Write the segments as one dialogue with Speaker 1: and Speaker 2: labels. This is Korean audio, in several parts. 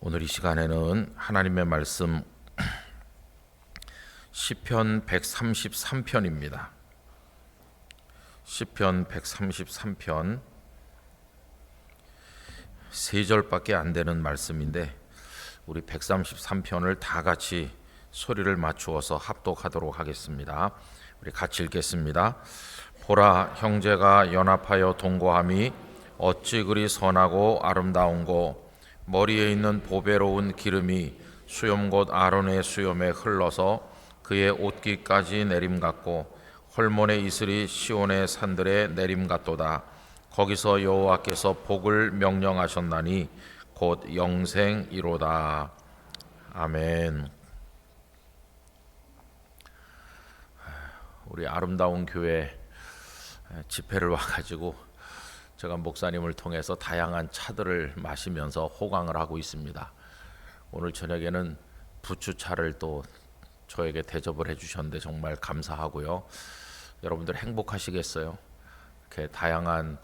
Speaker 1: 오늘 이 시간에는 하나님의 말씀 시편 133편입니다. 시편 133편 3절밖에 안 되는 말씀인데 우리 133편을 다 같이 소리를 맞추어서 합독하도록 하겠습니다. 우리 같이 읽겠습니다. 보라, 형제가 연합하여 동거함이 어찌 그리 선하고 아름다운고, 머리에 있는 보배로운 기름이 수염곧 아론의 수염에 흘러서 그의 옷깃까지 내림같고, 헐몬의 이슬이 시온의 산들에 내림같도다. 거기서 여호와께서 복을 명령하셨나니 곧 영생이로다. 아멘. 우리 아름다운 교회 집회를 와가지고 제가 목사님을 통해서 다양한 차들을 마시면서 호강을 하고 있습니다. 오늘 저녁에는 부추차를 또 저에게 대접을 해주셨는데 정말 감사하고요. 여러분들 행복하시겠어요? 이렇게 다양한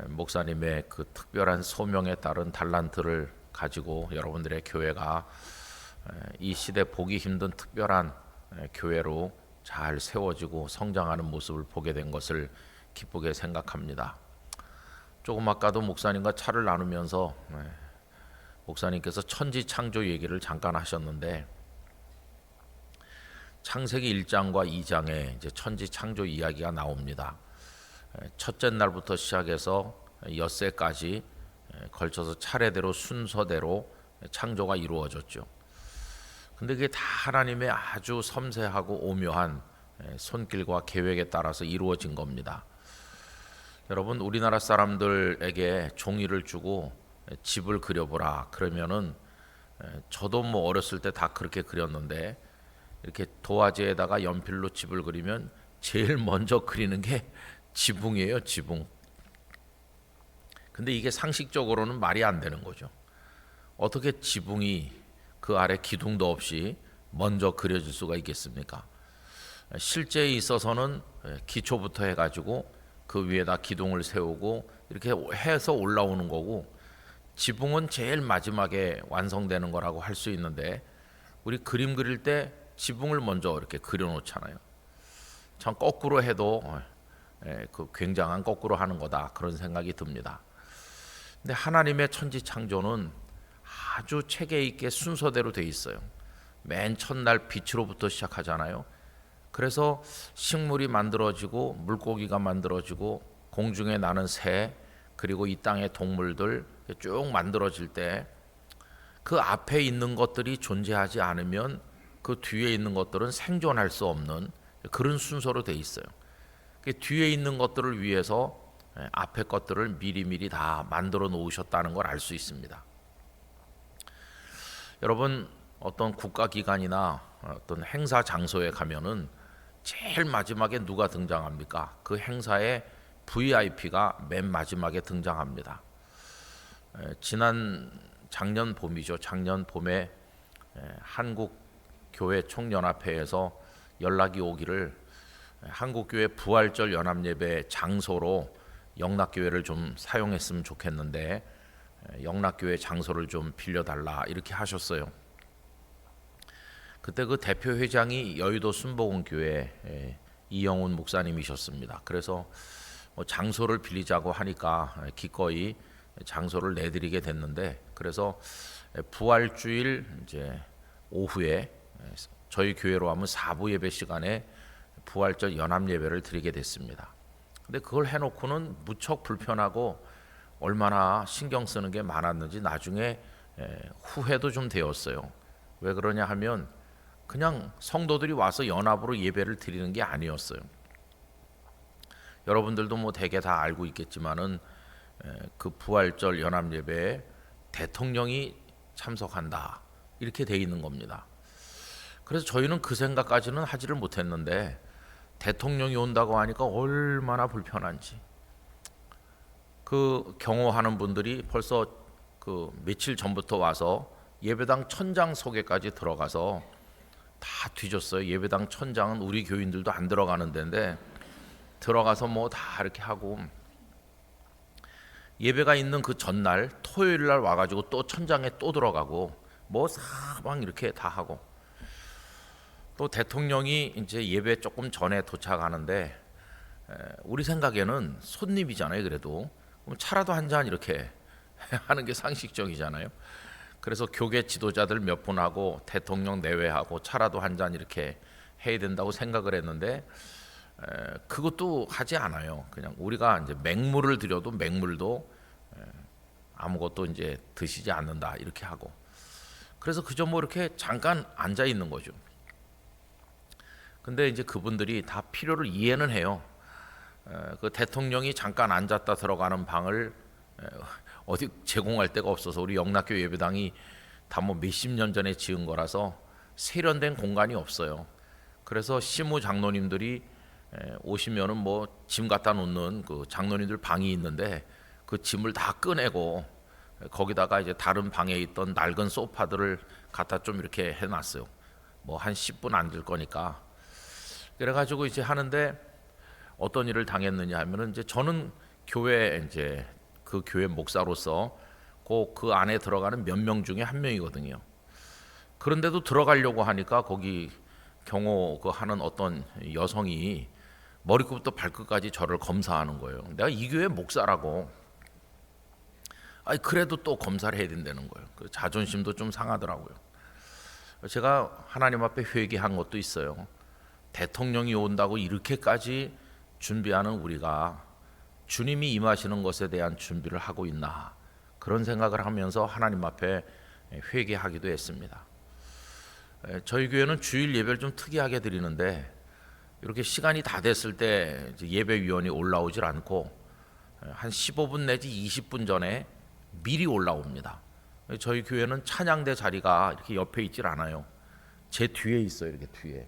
Speaker 1: 목사님의 그 특별한 소명에 따른 달란트를 가지고 여러분들의 교회가 이 시대 보기 힘든 특별한 교회로 잘 세워지고 성장하는 모습을 보게 된 것을 기쁘게 생각합니다. 조금 아까도 목사님과 차를 나누면서 목사님께서 천지 창조 얘기를 잠깐 하셨는데, 창세기 1장과 2장에 이제 천지 창조 이야기가 나옵니다. 첫째 날부터 시작해서 엿새까지 걸쳐서 차례대로 순서대로 창조가 이루어졌죠. 근데 그게 다 하나님의 아주 섬세하고 오묘한 손길과 계획에 따라서 이루어진 겁니다. 여러분, 우리나라 사람들에게 종이를 주고 집을 그려보라 그러면은 저도 뭐 어렸을 때 다 그렇게 그렸는데, 이렇게 도화지에다가 연필로 집을 그리면 제일 먼저 그리는 게 지붕이에요, 지붕. 근데 이게 상식적으로는 말이 안 되는 거죠. 어떻게 지붕이 그 아래 기둥도 없이 먼저 그려질 수가 있겠습니까? 실제에 있어서는 기초부터 해가지고 그 위에다 기둥을 세우고 이렇게 해서 올라오는 거고, 지붕은 제일 마지막에 완성되는 거라고 할 수 있는데, 우리 그림 그릴 때 지붕을 먼저 이렇게 그려놓잖아요. 참 거꾸로 해도 그 굉장한 거꾸로 하는 거다, 그런 생각이 듭니다. 근데 하나님의 천지 창조는 아주 체계 있게 순서대로 돼 있어요. 맨 첫날 빛으로부터 시작하잖아요. 그래서 식물이 만들어지고 물고기가 만들어지고 공중에 나는 새, 그리고 이 땅의 동물들 쭉 만들어질 때 그 앞에 있는 것들이 존재하지 않으면 그 뒤에 있는 것들은 생존할 수 없는 그런 순서로 돼 있어요. 그 뒤에 있는 것들을 위해서 앞에 것들을 미리미리 다 만들어 놓으셨다는 걸 알 수 있습니다. 여러분, 어떤 국가기관이나 어떤 행사 장소에 가면은 제일 마지막에 누가 등장합니까? 그 행사에 VIP가 맨 마지막에 등장합니다. 작년 봄이죠. 작년 봄에 한국교회총연합회에서 연락이 오기를 한국교회 부활절 연합예배 장소로 영락교회를 좀 사용했으면 좋겠는데 영락교회 장소를 좀 빌려달라 이렇게 하셨어요. 그때 그 대표 회장이 여의도 순복음교회 이영훈 목사님이셨습니다. 그래서 장소를 빌리자고 하니까 기꺼이 장소를 내드리게 됐는데, 그래서 부활주일 이제 오후에 저희 교회로 하면 4부 예배 시간에 부활절 연합 예배를 드리게 됐습니다. 근데 그걸 해놓고는 무척 불편하고 얼마나 신경 쓰는 게 많았는지 나중에 후회도 좀 되었어요. 왜 그러냐 하면 그냥 성도들이 와서 연합으로 예배를 드리는 게 아니었어요. 여러분들도 뭐 대개 다 알고 있겠지만은 그 부활절 연합 예배에 대통령이 참석한다 이렇게 돼 있는 겁니다. 그래서 저희는 그 생각까지는 하지를 못했는데 대통령이 온다고 하니까 얼마나 불편한지. 그 경호하는 분들이 벌써 그 며칠 전부터 와서 예배당 천장 속에까지 들어가서 다 뒤졌어요. 예배당 천장은 우리 교인들도 안 들어가는 데인데 들어가서 뭐 다 이렇게 하고, 예배가 있는 그 전날 토요일 날 와가지고 또 천장에 또 들어가고 뭐 사방 이렇게 다 하고, 또 대통령이 이제 예배 조금 전에 도착하는데 우리 생각에는 손님이잖아요. 그래도 그럼 차라도 한 잔 이렇게 하는 게 상식적이잖아요. 그래서 교계 지도자들 몇 분하고 대통령 내외하고 차라도 한 잔 이렇게 해야 된다고 생각을 했는데 그것도 하지 않아요. 그냥 우리가 이제 맹물을 드려도 맹물도 아무것도 이제 드시지 않는다 이렇게 하고, 그래서 그저 뭐 이렇게 잠깐 앉아 있는 거죠. 근데 이제 그분들이 다 필요를 이해는 해요. 그 대통령이 잠깐 앉았다 들어가는 방을 어디 제공할 데가 없어서 우리 영락교 예배당이 다 뭐 몇십 년 전에 지은 거라서 세련된 공간이 없어요. 그래서 시무 장로님들이 오시면은 뭐 짐 갖다 놓는 그 장로님들 방이 있는데 그 짐을 다 꺼내고 거기다가 이제 다른 방에 있던 낡은 소파들을 갖다 좀 이렇게 해놨어요. 뭐 한 10분 앉을 거니까. 그래가지고 이제 하는데 어떤 일을 당했느냐 하면은 이제 저는 교회 이제 그 교회 목사로서 그 안에 들어가는 몇 명 중에 한 명이거든요. 그런데도 들어가려고 하니까 거기 경호 그 하는 어떤 여성이 머리끝부터 발끝까지 저를 검사하는 거예요. 내가 이 교회 목사라고. 아니 그래도 또 검사를 해야 된다는 거예요. 그 자존심도 좀 상하더라고요. 제가 하나님 앞에 회개한 것도 있어요. 대통령이 온다고 이렇게까지 준비하는 우리가 주님이 임하시는 것에 대한 준비를 하고 있나, 그런 생각을 하면서 하나님 앞에 회개하기도 했습니다. 저희 교회는 주일 예배를 좀 특이하게 드리는데 이렇게 시간이 다 됐을 때 예배위원이 올라오질 않고 한 15분 내지 20분 전에 미리 올라옵니다. 저희 교회는 찬양대 자리가 이렇게 옆에 있질 않아요. 제 뒤에 있어요. 이렇게 뒤에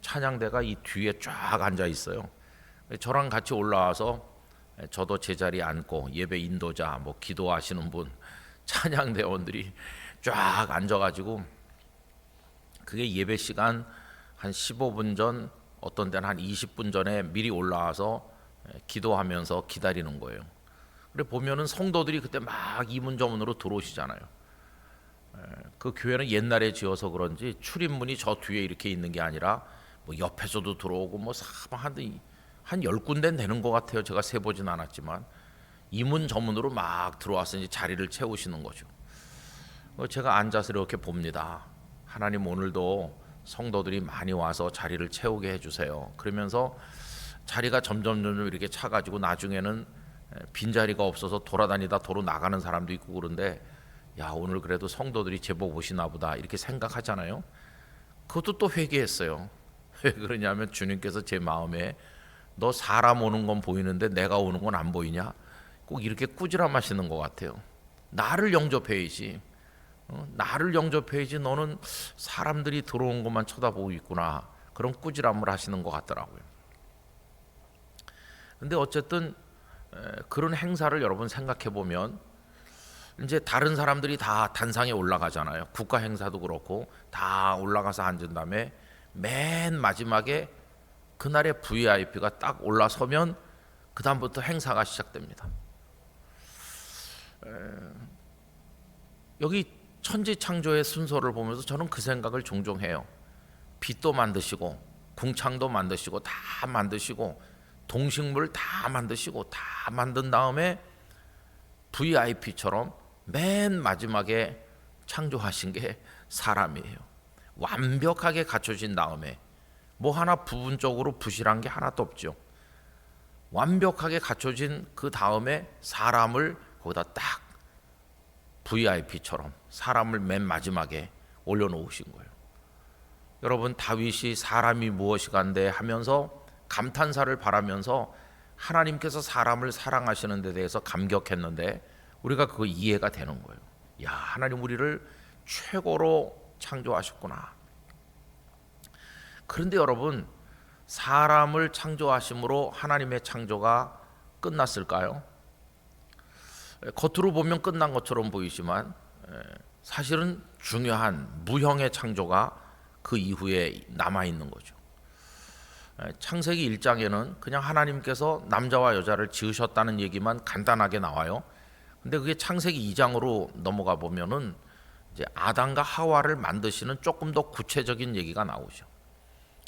Speaker 1: 찬양대가 이 뒤에 쫙 앉아 있어요. 저랑 같이 올라와서 저도 제자리에 앉고 예배 인도자 뭐 기도하시는 분 찬양대원들이 쫙 앉아가지고 그게 예배 시간 한 15분 전, 어떤 때는 한 20분 전에 미리 올라와서 기도하면서 기다리는 거예요. 그래 보면은 성도들이 그때 막 이문저문으로 들어오시잖아요. 그 교회는 옛날에 지어서 그런지 출입문이 저 뒤에 이렇게 있는 게 아니라 뭐 옆에서도 들어오고 뭐 사방 한 10군데는 되는 것 같아요. 제가 세보진 않았지만 이문저문으로 막 들어와서 이제 자리를 채우시는 거죠. 제가 앉아서 이렇게 봅니다. 하나님 오늘도 성도들이 많이 와서 자리를 채우게 해주세요. 그러면서 자리가 점점 이렇게 차가지고 나중에는 빈자리가 없어서 돌아다니다 도로 나가는 사람도 있고 그런데 야 오늘 그래도 성도들이 제법 오시나 보다 이렇게 생각하잖아요. 그것도 또 회개했어요. 왜 그러냐면 주님께서 제 마음에 너 사람 오는 건 보이는데 내가 오는 건 안 보이냐? 꼭 이렇게 꾸지람하시는 것 같아요. 나를 영접해야지. 나를 영접해야지 너는 사람들이 들어온 것만 쳐다보고 있구나. 그런 꾸지람을 하시는 것 같더라고요. 근데 어쨌든 그런 행사를 여러분 생각해 보면 이제 다른 사람들이 다 단상에 올라가잖아요. 국가 행사도 그렇고 다 올라가서 앉은 다음에 맨 마지막에 그날의 VIP가 딱 올라서면 그 다음부터 행사가 시작됩니다. 여기 천지창조의 순서를 보면서 저는 그 생각을 종종 해요. 빛도 만드시고 궁창도 만드시고 다 만드시고 동식물 다 만드시고 다 만든 다음에 VIP처럼 맨 마지막에 창조하신 게 사람이에요. 완벽하게 갖춰진 다음에 뭐 하나 부분적으로 부실한 게 하나도 없죠. 완벽하게 갖춰진 그 다음에 사람을 거기다 딱 VIP처럼 사람을 맨 마지막에 올려놓으신 거예요. 여러분 다윗이 사람이 무엇이간데 하면서 감탄사를 바라면서 하나님께서 사람을 사랑하시는 데 대해서 감격했는데 우리가 그거 이해가 되는 거예요. 야 하나님 우리를 최고로 창조하셨구나. 그런데 여러분 사람을 창조하심으로 하나님의 창조가 끝났을까요? 겉으로 보면 끝난 것처럼 보이지만 사실은 중요한 무형의 창조가 그 이후에 남아있는 거죠. 창세기 1장에는 그냥 하나님께서 남자와 여자를 지으셨다는 얘기만 간단하게 나와요. 근데 그게 창세기 2장으로 넘어가 보면은 이제 아담과 하와를 만드시는 조금 더 구체적인 얘기가 나오죠.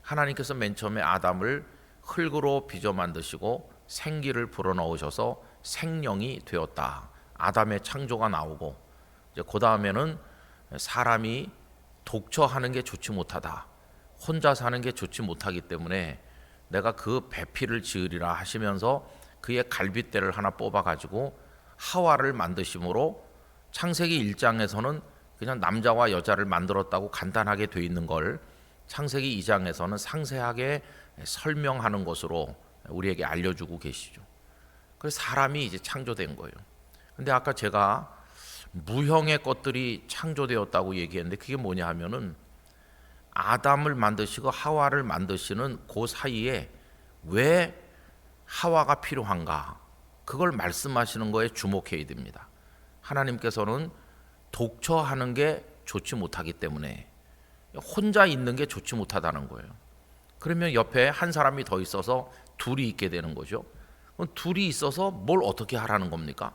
Speaker 1: 하나님께서 맨 처음에 아담을 흙으로 빚어 만드시고 생기를 불어넣으셔서 생명이 되었다. 아담의 창조가 나오고 이제 그 다음에는 사람이 독처하는 게 좋지 못하다. 혼자 사는 게 좋지 못하기 때문에 내가 그 배필을 지으리라 하시면서 그의 갈빗대를 하나 뽑아가지고 하와를 만드심으로 창세기 1장에서는 그냥 남자와 여자를 만들었다고 간단하게 돼 있는 걸 창세기 2장에서는 상세하게 설명하는 것으로 우리에게 알려주고 계시죠. 그래서 사람이 이제 창조된 거예요. 근데 아까 제가 무형의 것들이 창조되었다고 얘기했는데 그게 뭐냐 하면은 아담을 만드시고 하와를 만드시는 그 사이에 왜 하와가 필요한가? 그걸 말씀하시는 거에 주목해야 됩니다. 하나님께서는 독처하는 게 좋지 못하기 때문에 혼자 있는 게 좋지 못하다는 거예요. 그러면 옆에 한 사람이 더 있어서 둘이 있게 되는 거죠. 그럼 둘이 있어서 뭘 어떻게 하라는 겁니까?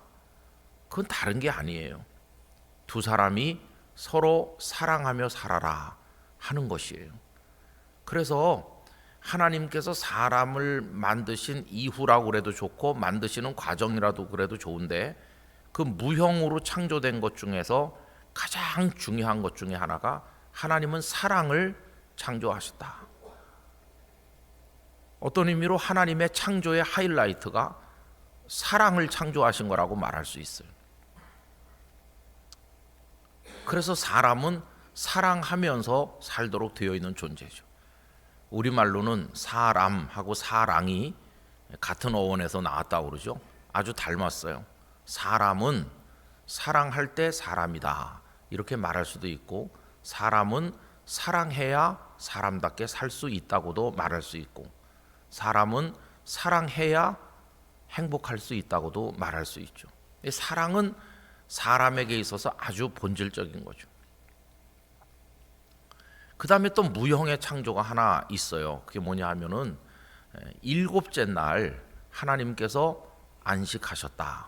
Speaker 1: 그건 다른 게 아니에요. 두 사람이 서로 사랑하며 살아라 하는 것이에요. 그래서 하나님께서 사람을 만드신 이후라고 그래도 좋고 만드시는 과정이라도 그래도 좋은데 그 무형으로 창조된 것 중에서 가장 중요한 것 중에 하나가 하나님은 사랑을 창조하셨다. 어떤 의미로 하나님의 창조의 하이라이트가 사랑을 창조하신 거라고 말할 수 있어요. 그래서 사람은 사랑하면서 살도록 되어 있는 존재죠. 우리말로는 사람하고 사랑이 같은 어원에서 나왔다고 그러죠. 아주 닮았어요. 사람은 사랑할 때 사람이다 이렇게 말할 수도 있고 사람은 사랑해야 사람답게 살 수 있다고도 말할 수 있고 사람은 사랑해야 행복할 수 있다고도 말할 수 있죠. 사랑은 사람에게 있어서 아주 본질적인 거죠. 그 다음에 또 무형의 창조가 하나 있어요. 그게 뭐냐 하면은 일곱째 날 하나님께서 안식하셨다.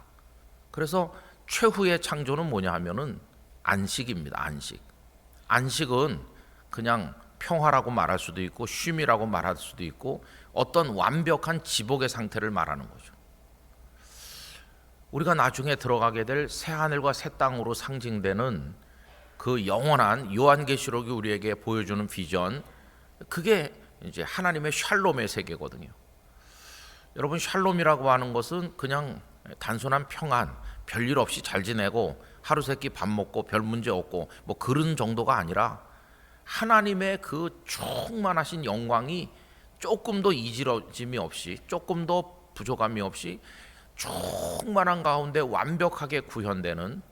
Speaker 1: 그래서 최후의 창조는 뭐냐 하면은 안식입니다. 안식. 안식은 그냥 평화라고 말할 수도 있고 쉼이라고 말할 수도 있고 어떤 완벽한 지복의 상태를 말하는 거죠. 우리가 나중에 들어가게 될 새하늘과 새 땅으로 상징되는 그 영원한 요한계시록이 우리에게 보여주는 비전, 그게 이제 하나님의 샬롬의 세계거든요. 여러분, 샬롬이라고 하는 것은 그냥 단순한 평안, 별일 없이 잘 지내고 하루 세끼 밥 먹고 별 문제 없고 뭐 그런 정도가 아니라 하나님의 그 충만하신 영광이 조금도 이지러짐이 없이 조금도 부족함이 없이 충만한 가운데 완벽하게 구현되는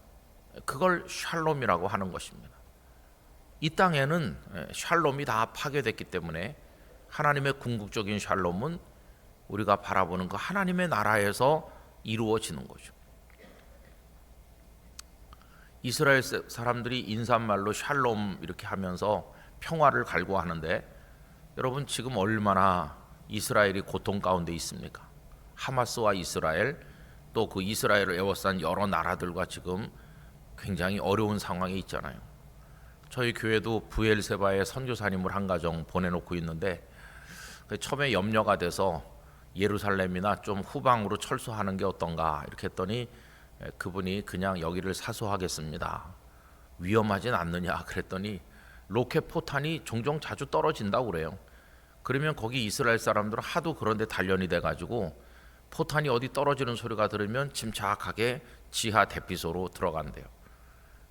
Speaker 1: 그걸 샬롬이라고 하는 것입니다. 이 땅에는 샬롬이 다 파괴됐기 때문에 하나님의 궁극적인 샬롬은 우리가 바라보는 그 하나님의 나라에서 이루어지는 거죠. 이스라엘 사람들이 인사말로 샬롬 이렇게 하면서 평화를 갈구하는데 여러분 지금 얼마나 이스라엘이 고통 가운데 있습니까? 하마스와 이스라엘 또 그 이스라엘을 에워싼 여러 나라들과 지금 굉장히 어려운 상황에 있잖아요. 저희 교회도 부엘세바에 선교사님을 한 가정 보내놓고 있는데 처음에 염려가 돼서 예루살렘이나 좀 후방으로 철수하는 게 어떤가 이렇게 했더니 그분이 그냥 여기를 사수하겠습니다. 위험하진 않느냐 그랬더니 로켓 포탄이 종종 자주 떨어진다고 그래요. 그러면 거기 이스라엘 사람들은 하도 그런데 단련이 돼가지고 포탄이 어디 떨어지는 소리가 들으면 침착하게 지하 대피소로 들어간대요.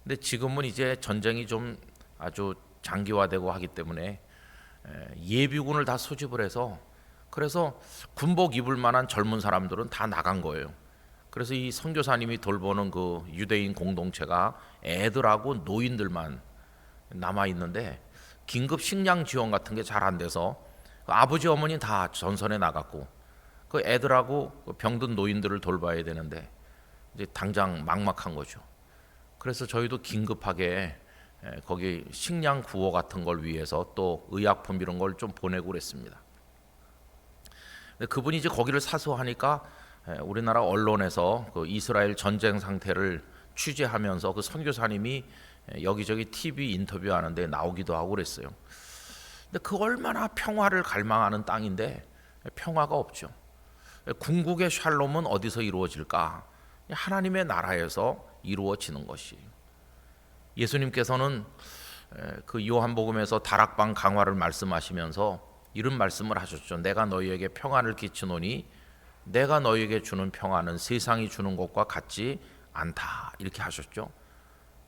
Speaker 1: 근데 지금은 이제 전쟁이 좀 아주 장기화되고 하기 때문에 예비군을 다 소집을 해서 그래서 군복 입을 만한 젊은 사람들은 다 나간 거예요. 그래서 이 선교사님이 돌보는 그 유대인 공동체가 애들하고 노인들만 남아 있는데 긴급 식량 지원 같은 게 잘 안 돼서 아버지 어머니 다 전선에 나갔고 그 애들하고 병든 노인들을 돌봐야 되는데 이제 당장 막막한 거죠. 그래서 저희도 긴급하게 거기 식량 구호 같은 걸 위해서 또 의약품 이런 걸 좀 보내고 그랬습니다. 근데 그분이 이제 거기를 사수하니까 우리나라 언론에서 그 이스라엘 전쟁 상태를 취재하면서 그 선교사님이 여기저기 TV 인터뷰하는데 나오기도 하고 그랬어요. 근데 그 얼마나 평화를 갈망하는 땅인데 평화가 없죠. 궁극의 샬롬은 어디서 이루어질까? 하나님의 나라에서 이루어지는 것이. 예수님께서는 그 요한복음에서 다락방 강화를 말씀하시면서 이런 말씀을 하셨죠. 내가 너희에게 평안을 끼치노니 내가 너희에게 주는 평안은 세상이 주는 것과 같지 않다, 이렇게 하셨죠.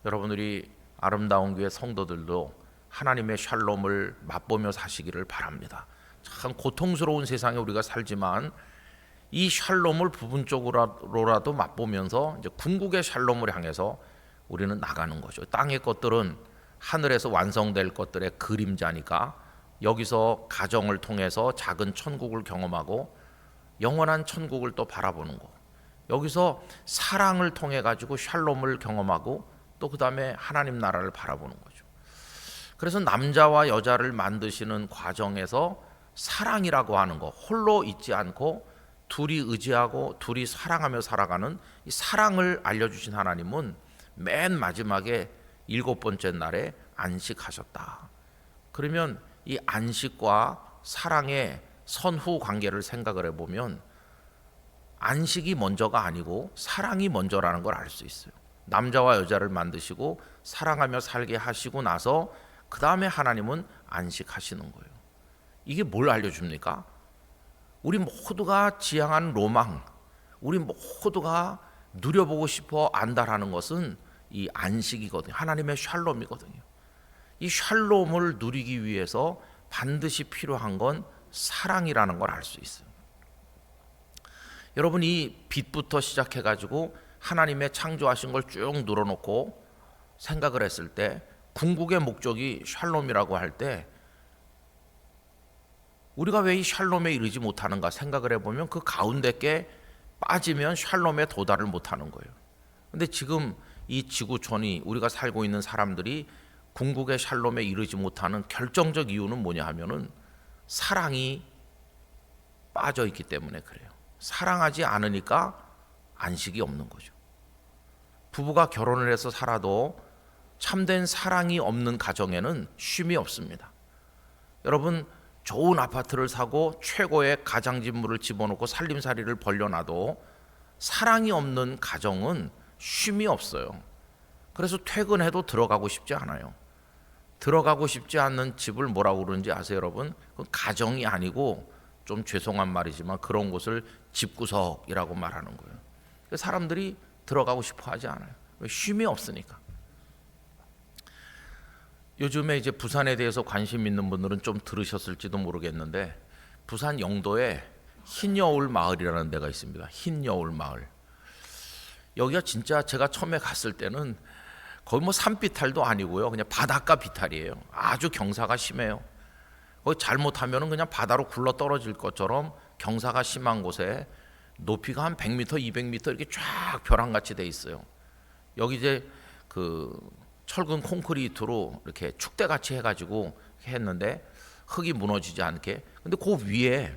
Speaker 1: 여러분들이 아름다운 교회 성도들도 하나님의 샬롬을 맛보며 사시기를 바랍니다. 참 고통스러운 세상에 우리가 살지만 이 샬롬을 부분적으로라도 맛보면서 이제 궁극의 샬롬을 향해서 우리는 나가는 거죠. 땅의 것들은 하늘에서 완성될 것들의 그림자니까 여기서 가정을 통해서 작은 천국을 경험하고 영원한 천국을 또 바라보는 거. 여기서 사랑을 통해 가지고 샬롬을 경험하고 또 그 다음에 하나님 나라를 바라보는 거죠. 그래서 남자와 여자를 만드시는 과정에서 사랑이라고 하는 거, 홀로 있지 않고 둘이 의지하고 둘이 사랑하며 살아가는 이 사랑을 알려주신 하나님은 맨 마지막에 7번째 날에 안식하셨다. 그러면 이 안식과 사랑의 선후 관계를 생각을 해보면 안식이 먼저가 아니고 사랑이 먼저라는 걸 알 수 있어요. 남자와 여자를 만드시고 사랑하며 살게 하시고 나서 그 다음에 하나님은 안식하시는 거예요. 이게 뭘 알려줍니까? 우리 모두가 지향하는 로망, 우리 모두가 누려보고 싶어 안다라는 것은 이 안식이거든요. 하나님의 샬롬이거든요. 이 샬롬을 누리기 위해서 반드시 필요한 건 사랑이라는 걸 알 수 있어요. 여러분, 이 빛부터 시작해 가지고 하나님의 창조하신 걸 쭉 늘어놓고 생각을 했을 때 궁극의 목적이 샬롬이라고 할 때 우리가 왜 이 샬롬에 이르지 못하는가 생각을 해보면 그 가운데 게 빠지면 샬롬에 도달을 못하는 거예요. 근데 지금 이 지구촌이 우리가 살고 있는 사람들이 궁극의 샬롬에 이르지 못하는 결정적 이유는 뭐냐 하면은 사랑이 빠져 있기 때문에 그래요. 사랑하지 않으니까 안식이 없는 거죠. 부부가 결혼을 해서 살아도 참된 사랑이 없는 가정에는 쉼이 없습니다. 여러분, 좋은 아파트를 사고 최고의 가장진물을 집어넣고 살림살이를 벌려놔도 사랑이 없는 가정은 쉼이 없어요. 그래서 퇴근해도 들어가고 싶지 않아요. 들어가고 싶지 않는 집을 뭐라고 그러는지 아세요, 여러분? 그건 가정이 아니고, 좀 죄송한 말이지만 그런 곳을 집구석이라고 말하는 거예요. 사람들이 들어가고 싶어 하지 않아요. 쉼이 없으니까. 요즘에 이제 부산에 대해서 관심 있는 분들은 좀 들으셨을지도 모르겠는데, 부산 영도에 흰여울 마을이라는 데가 있습니다. 흰여울 마을. 여기가 진짜 제가 처음에 갔을 때는 거의 뭐 산비탈도 아니고요, 그냥 바닷가 비탈이에요. 아주 경사가 심해요. 거기 잘못하면은 그냥 바다로 굴러 떨어질 것처럼 경사가 심한 곳에 높이가 한 100m, 200m 이렇게 쫙 벼랑같이 돼 있어요. 여기 이제 그 철근 콘크리트로 이렇게 축대같이 해가지고 했는데 흙이 무너지지 않게. 근데 그 위에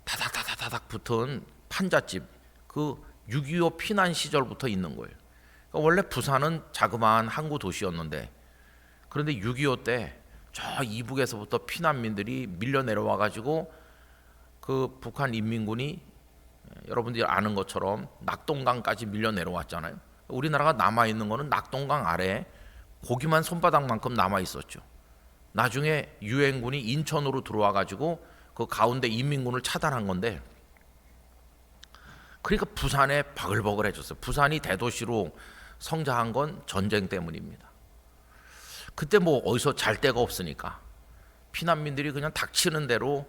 Speaker 1: 다닥다닥다닥 붙은 판잣집, 그 6.25 피난 시절부터 있는 거예요. 그러니까 원래 부산은 자그마한 항구 도시였는데, 그런데 6.25 때 저 이북에서부터 피난민들이 밀려 내려와 가지고 그 북한 인민군이 여러분들이 아는 것처럼 낙동강까지 밀려 내려왔잖아요. 우리나라가 남아 있는 거는 낙동강 아래에 고기만 손바닥만큼 남아 있었죠. 나중에 유엔군이 인천으로 들어와 가지고 그 가운데 인민군을 차단한 건데, 그러니까 부산에 바글바글해졌어요. 부산이 대도시로 성장한 건 전쟁 때문입니다. 그때 뭐 어디서 잘 데가 없으니까 피난민들이 그냥 닥치는 대로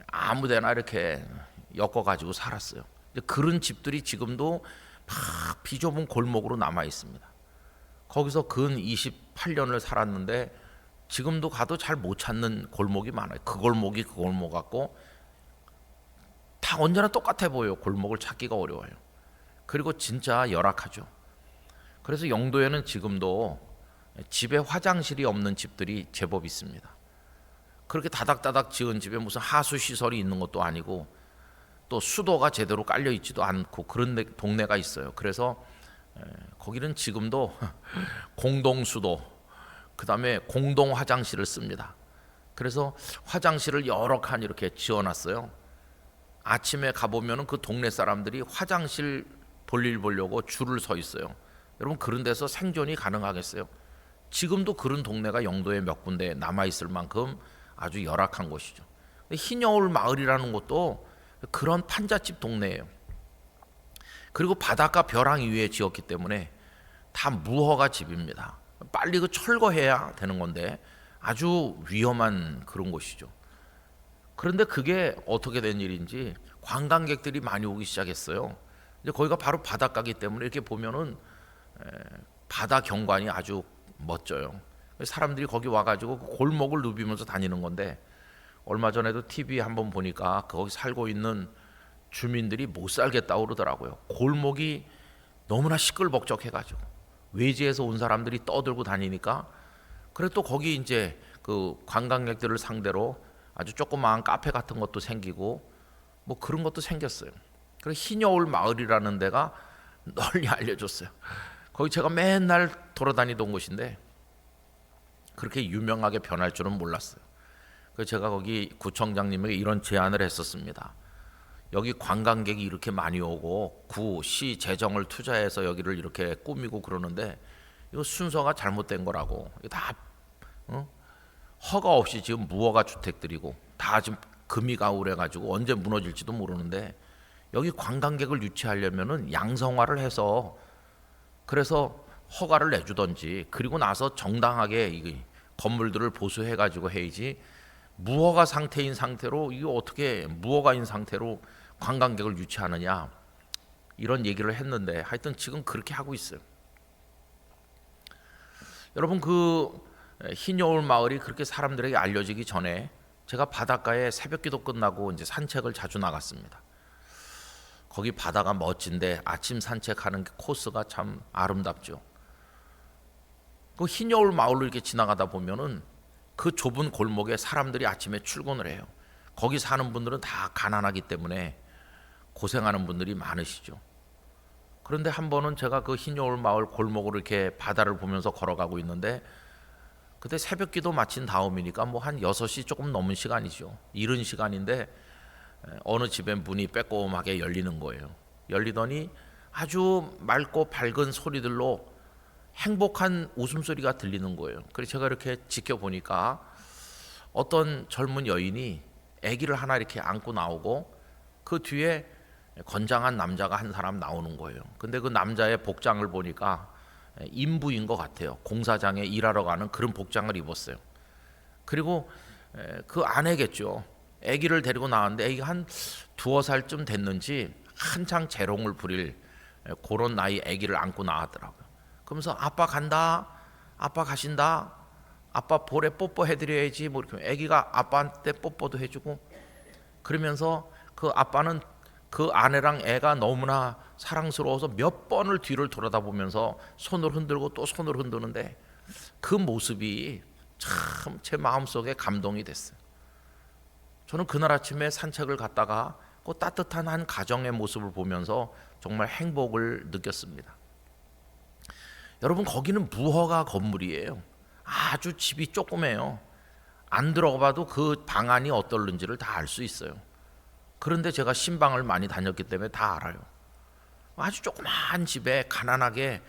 Speaker 1: 아무데나 이렇게 엮어가지고 살았어요. 그런 집들이 지금도 막 비좁은 골목으로 남아 있습니다. 거기서 근 28년을 살았는데 지금도 가도 잘 못 찾는 골목이 많아요. 그 골목이 그 골목 같고 다 언제나 똑같아 보여요. 골목을 찾기가 어려워요. 그리고 진짜 열악하죠. 그래서 영도에는 지금도 집에 화장실이 없는 집들이 제법 있습니다. 그렇게 다닥다닥 지은 집에 무슨 하수 시설이 있는 것도 아니고 또 수도가 제대로 깔려 있지도 않고 그런 동네가 있어요. 그래서 거기는 지금도 공동 수도, 그다음에 공동 화장실을 씁니다. 그래서 화장실을 여러 칸 이렇게 지어놨어요. 아침에 가보면 그 동네 사람들이 화장실 볼일 보려고 줄을 서 있어요. 여러분, 그런 데서 생존이 가능하겠어요? 지금도 그런 동네가 영도에 몇 군데 남아있을 만큼 아주 열악한 곳이죠. 흰여울 마을이라는 곳도 그런 판잣집 동네예요. 그리고 바닷가 벼랑 위에 지었기 때문에 다 무허가 집입니다. 빨리 그 철거해야 되는 건데 아주 위험한 그런 곳이죠. 그런데 그게 어떻게 된 일인지 관광객들이 많이 오기 시작했어요. 이제 거기가 바로 바닷가이기 때문에 이렇게 보면은 바다 경관이 아주 멋져요. 사람들이 거기 와가지고 그 골목을 누비면서 다니는 건데, 얼마 전에도 TV 한번 보니까 거기 살고 있는 주민들이 못 살겠다고 그러더라고요. 골목이 너무나 시끌벅적해가지고 외지에서 온 사람들이 떠들고 다니니까. 그래 또 거기 이제 그 관광객들을 상대로 아주 조그마한 카페 같은 것도 생기고 뭐 그런 것도 생겼어요. 그래서 흰여울 마을이라는 데가 널리 알려졌어요. 거기 제가 맨날 돌아다니던 곳인데 그렇게 유명하게 변할 줄은 몰랐어요. 그래서 제가 거기 구청장님에게 이런 제안을 했었습니다. 여기 관광객이 이렇게 많이 오고 구, 시 재정을 투자해서 여기를 이렇게 꾸미고 그러는데 이거 순서가 잘못된 거라고. 이거 다 허가 없이 지금 무허가 주택들이고 다 지금 금이 가울해가지고 언제 무너질지도 모르는데, 여기 관광객을 유치하려면은 양성화를 해서 그래서 허가를 내주던지, 그리고 나서 정당하게 이 건물들을 보수해가지고 해야지, 무허가 상태인 상태로 이게 어떻게 무허가인 상태로 관광객을 유치하느냐, 이런 얘기를 했는데 하여튼 지금 그렇게 하고 있어요. 여러분, 그 흰여울 마을이 그렇게 사람들에게 알려지기 전에 제가 바닷가에 새벽기도 끝나고 이제 산책을 자주 나갔습니다. 거기 바다가 멋진데 아침 산책하는 코스가 참 아름답죠. 그 흰여울 마을로 이렇게 지나가다 보면은 그 좁은 골목에 사람들이 아침에 출근을 해요. 거기 사는 분들은 다 가난하기 때문에 고생하는 분들이 많으시죠. 그런데 한 번은 제가 그 흰여울 마을 골목으로 이렇게 바다를 보면서 걸어가고 있는데, 그때 새벽기도 마친 다음이니까 뭐 한 6시 조금 넘은 시간이죠. 이른 시간인데 어느 집에 문이 빼꼼하게 열리는 거예요. 열리더니 아주 맑고 밝은 소리들로 행복한 웃음소리가 들리는 거예요. 그래서 제가 이렇게 지켜보니까 어떤 젊은 여인이 아기를 하나 이렇게 안고 나오고 그 뒤에 건장한 남자가 한 사람 나오는 거예요. 근데 그 남자의 복장을 보니까 인부인 것 같아요. 공사장에 일하러 가는 그런 복장을 입었어요. 그리고 그 아내겠죠. 아기를 데리고 나왔는데 아기가 한 2살쯤 됐는지 한창 재롱을 부릴 그런 나이 아기를 안고 나왔더라고요. 그러면서 아빠 간다, 아빠 가신다, 아빠 볼에 뽀뽀 해드려야지, 뭐 이렇게 아기가 아빠한테 뽀뽀도 해주고, 그러면서 그 아빠는 그 아내랑 애가 너무나 사랑스러워서 몇 번을 뒤를 돌아다보면서 손을 흔들고 또 손을 흔드는데, 그 모습이 참 제 마음속에 감동이 됐어요. 저는 그날 아침에 산책을 갔다가 그 따뜻한 한 가정의 모습을 보면서 정말 행복을 느꼈습니다. 여러분, 거기는 무허가 건물이에요. 아주 집이 조그매요. 안 들어가봐도 그 방 안이 어떨는지를 다 알 수 있어요. 그런데 제가 신방을 많이 다녔기 때문에 다 알아요. 아주 조그마한 집에 가난하게,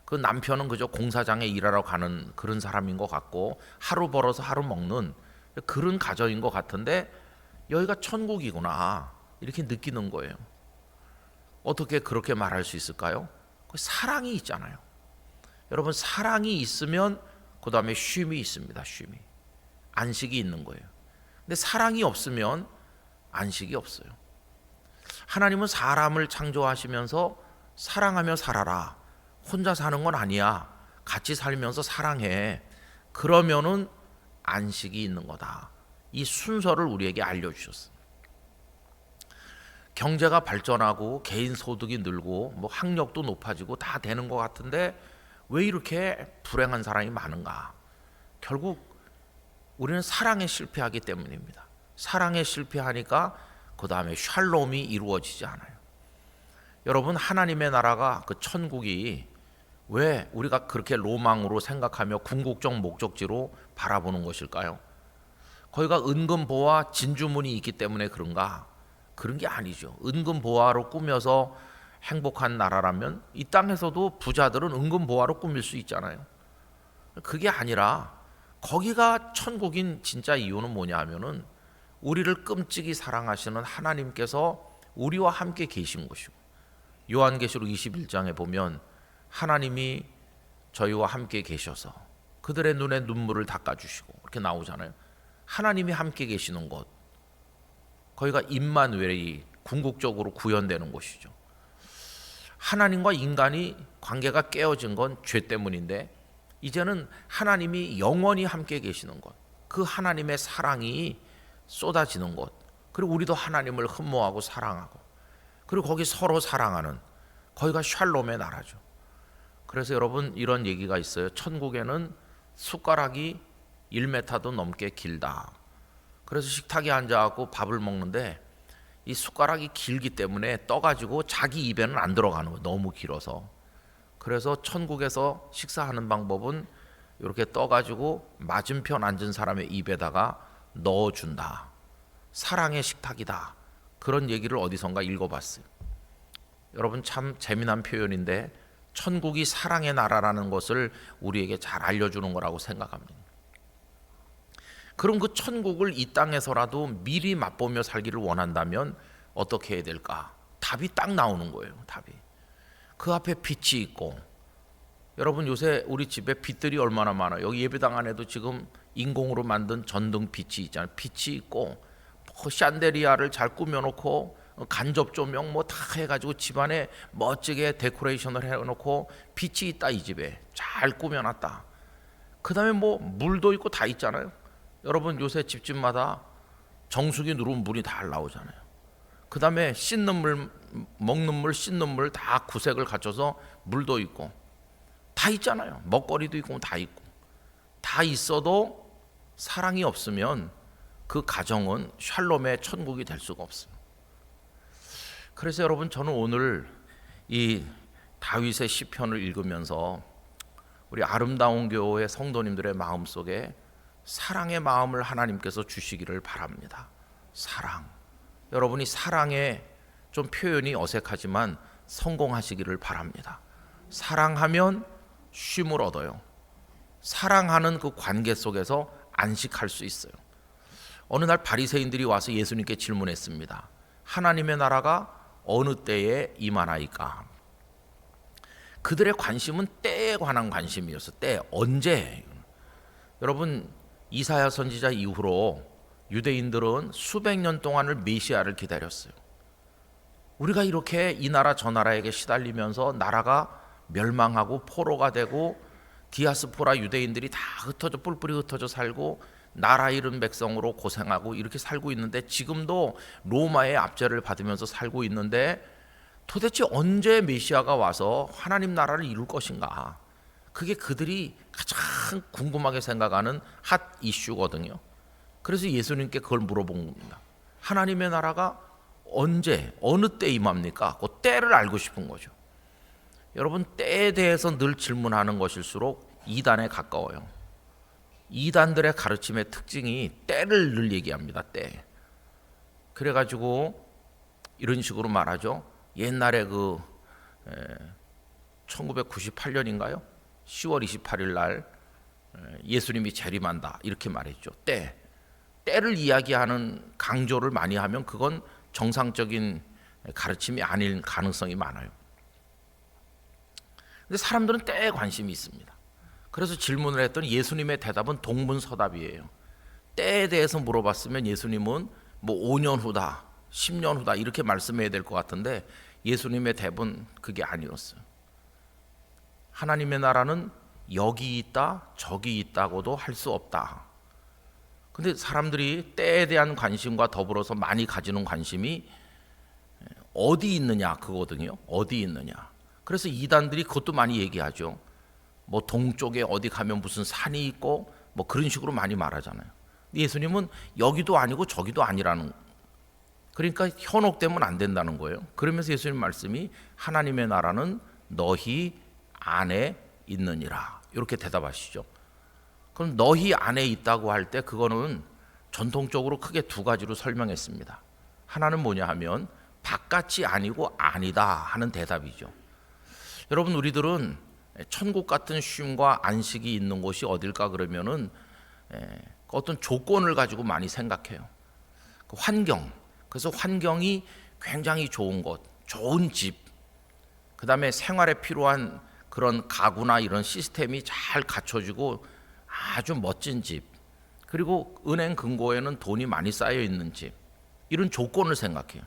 Speaker 1: 그 남편은 그저 공사장에 일하러 가는 그런 사람인 것 같고 하루 벌어서 하루 먹는 그런 가정인 것 같은데, 여기가 천국이구나 이렇게 느끼는 거예요. 어떻게 그렇게 말할 수 있을까요? 사랑이 있잖아요. 여러분, 사랑이 있으면 그 다음에 쉼이 있습니다. 쉼이, 안식이 있는 거예요. 근데 사랑이 없으면 안식이 없어요. 하나님은 사람을 창조하시면서 사랑하며 살아라, 혼자 사는 건 아니야, 같이 살면서 사랑해, 그러면은 안식이 있는 거다. 이 순서를 우리에게 알려주셨어요. 경제가 발전하고 개인 소득이 늘고 뭐 학력도 높아지고 다 되는 것 같은데 왜 이렇게 불행한 사람이 많은가? 결국 우리는 사랑에 실패하기 때문입니다. 사랑에 실패하니까 그 그 다음에 샬롬이 이루어지지 않아요. 여러분, 하나님의 나라가 그 천국이 왜 우리가 그렇게 로망으로 생각하며 궁극적 목적지로 바라보는 것일까요? 거기가 은근보화 진주문이 있기 때문에 그런가? 그런 게 아니죠. 은근보화로 꾸며서 행복한 나라라면 이 땅에서도 부자들은 은근보화로 꾸밀 수 있잖아요. 그게 아니라 거기가 천국인 진짜 이유는 뭐냐 하면은 우리를 끔찍이 사랑하시는 하나님께서 우리와 함께 계신 것이고, 요한계시록 21장에 보면 하나님이 저희와 함께 계셔서 그들의 눈에 눈물을 닦아주시고 이렇게 나오잖아요. 하나님이 함께 계시는 곳, 거기가 임마누엘이 궁극적으로 구현되는 곳이죠. 하나님과 인간이 관계가 깨어진 건 죄 때문인데 이제는 하나님이 영원히 함께 계시는 곳, 그 하나님의 사랑이 쏟아지는 곳, 그리고 우리도 하나님을 흠모하고 사랑하고, 그리고 거기 서로 사랑하는, 거기가 샬롬의 나라죠. 그래서 여러분, 이런 얘기가 있어요. 천국에는 숟가락이 1m도 넘게 길다. 그래서 식탁에 앉아갖고 밥을 먹는데 이 숟가락이 길기 때문에 떠가지고 자기 입에는 안 들어가는 거예요. 너무 길어서. 그래서 천국에서 식사하는 방법은 이렇게 떠가지고 맞은편 앉은 사람의 입에다가 넣어준다. 사랑의 식탁이다. 그런 얘기를 어디선가 읽어봤어요. 여러분, 참 재미난 표현인데 천국이 사랑의 나라라는 것을 우리에게 잘 알려주는 거라고 생각합니다. 그럼 그 천국을 이 땅에서라도 미리 맛보며 살기를 원한다면 어떻게 해야 될까? 답이 딱 나오는 거예요. 답이. 그 앞에 빛이 있고, 여러분 요새 우리 집에 빛들이 얼마나 많아요. 여기 예배당 안에도 지금 인공으로 만든 전등 빛이 있잖아요. 빛이 있고 샹데리아를 잘 꾸며놓고 간접 조명 뭐 다 해가지고 집안에 멋지게 데코레이션을 해놓고 빛이 있다. 이 집에 잘 꾸며놨다. 그 다음에 뭐 물도 있고 다 있잖아요. 여러분 요새 집집마다 정수기 누르면 물이 다 나오잖아요. 그 다음에 씻는 물, 먹는 물, 씻는 물 다 구색을 갖춰서 물도 있고 다 있잖아요. 먹거리도 있고 다 있고. 다 있어도 사랑이 없으면 그 가정은 샬롬의 천국이 될 수가 없어요. 그래서 여러분, 저는 오늘 이 다윗의 시편을 읽으면서 우리 아름다운 교회 성도님들의 마음속에 사랑의 마음을 하나님께서 주시기를 바랍니다. 사랑. 여러분이 사랑에 좀 표현이 어색하지만 성공하시기를 바랍니다. 사랑하면 쉼을 얻어요. 사랑하는 그 관계 속에서 안식할 수 있어요. 어느 날 바리새인들이 와서 예수님께 질문했습니다. 하나님의 나라가 어느 때에 임하나이까? 그들의 관심은 때에 관한 관심이었어요. 때, 언제? 여러분, 이사야 선지자 이후로 유대인들은 수백 년 동안을 메시아를 기다렸어요. 우리가 이렇게 이 나라 저 나라에게 시달리면서 나라가 멸망하고 포로가 되고 디아스포라 유대인들이 다 흩어져 뿔뿔이 흩어져 살고 나라 잃은 백성으로 고생하고 이렇게 살고 있는데, 지금도 로마의 압제를 받으면서 살고 있는데 도대체 언제 메시아가 와서 하나님 나라를 이룰 것인가? 그게 그들이 가장 궁금하게 생각하는 핫 이슈거든요. 그래서 예수님께 그걸 물어본 겁니다. 하나님의 나라가 언제, 어느 때 임합니까? 그 때를 알고 싶은 거죠. 여러분, 때에 대해서 늘 질문하는 것일수록 이단에 가까워요. 이단들의 가르침의 특징이 때를 늘 얘기합니다. 때. 그래가지고 이런 식으로 말하죠. 옛날에 1998년인가요? 10월 28일 날 예수님이 재림한다 이렇게 말했죠. 때를 이야기하는 강조를 많이 하면 그건 정상적인 가르침이 아닐 가능성이 많아요. 근데 사람들은 때에 관심이 있습니다. 그래서 질문을 했더니 예수님의 대답은 동문서답이에요. 때에 대해서 물어봤으면 예수님은 뭐 5년 후다, 10년 후다 이렇게 말씀해야 될 것 같은데 예수님의 답은 그게 아니었어요. 하나님의 나라는 여기 있다, 저기 있다고도 할 수 없다. 근데 사람들이 때에 대한 관심과 더불어서 많이 가지는 관심이 어디 있느냐 그거거든요. 어디 있느냐. 그래서 이단들이 그것도 많이 얘기하죠. 뭐 동쪽에 어디 가면 무슨 산이 있고 뭐 그런 식으로 많이 말하잖아요. 예수님은 여기도 아니고 저기도 아니라는. 그러니까 현혹되면 안 된다는 거예요. 그러면서 예수님 말씀이 하나님의 나라는 너희 안에 있느니라 이렇게 대답하시죠. 그럼 너희 안에 있다고 할 때 그거는 전통적으로 크게 두 가지로 설명했습니다. 하나는 뭐냐 하면 바깥이 아니고 아니다 하는 대답이죠. 여러분, 우리들은 천국 같은 쉼과 안식이 있는 곳이 어딜까 그러면은 어떤 조건을 가지고 많이 생각해요. 그 환경, 그래서 환경이 굉장히 좋은 곳, 좋은 집, 그 다음에 생활에 필요한 그런 가구나 이런 시스템이 잘 갖춰지고 아주 멋진 집, 그리고 은행 금고에는 돈이 많이 쌓여 있는 집, 이런 조건을 생각해요.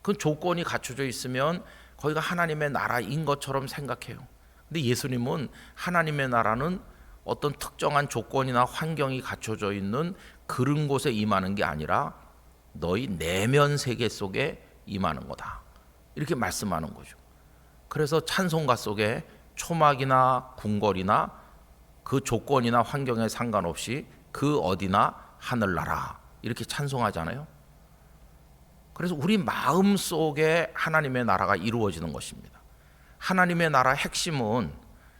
Speaker 1: 그 조건이 갖춰져 있으면 거기가 하나님의 나라인 것처럼 생각해요. 근데 예수님은 하나님의 나라는 어떤 특정한 조건이나 환경이 갖춰져 있는 그런 곳에 임하는 게 아니라 너희 내면 세계 속에 임하는 거다, 이렇게 말씀하는 거죠. 그래서 찬송가 속에 초막이나 궁궐이나 그 조건이나 환경에 상관없이 그 어디나 하늘나라 이렇게 찬송하잖아요. 그래서 우리 마음 속에 하나님의 나라가 이루어지는 것입니다. 하나님의 나라 핵심은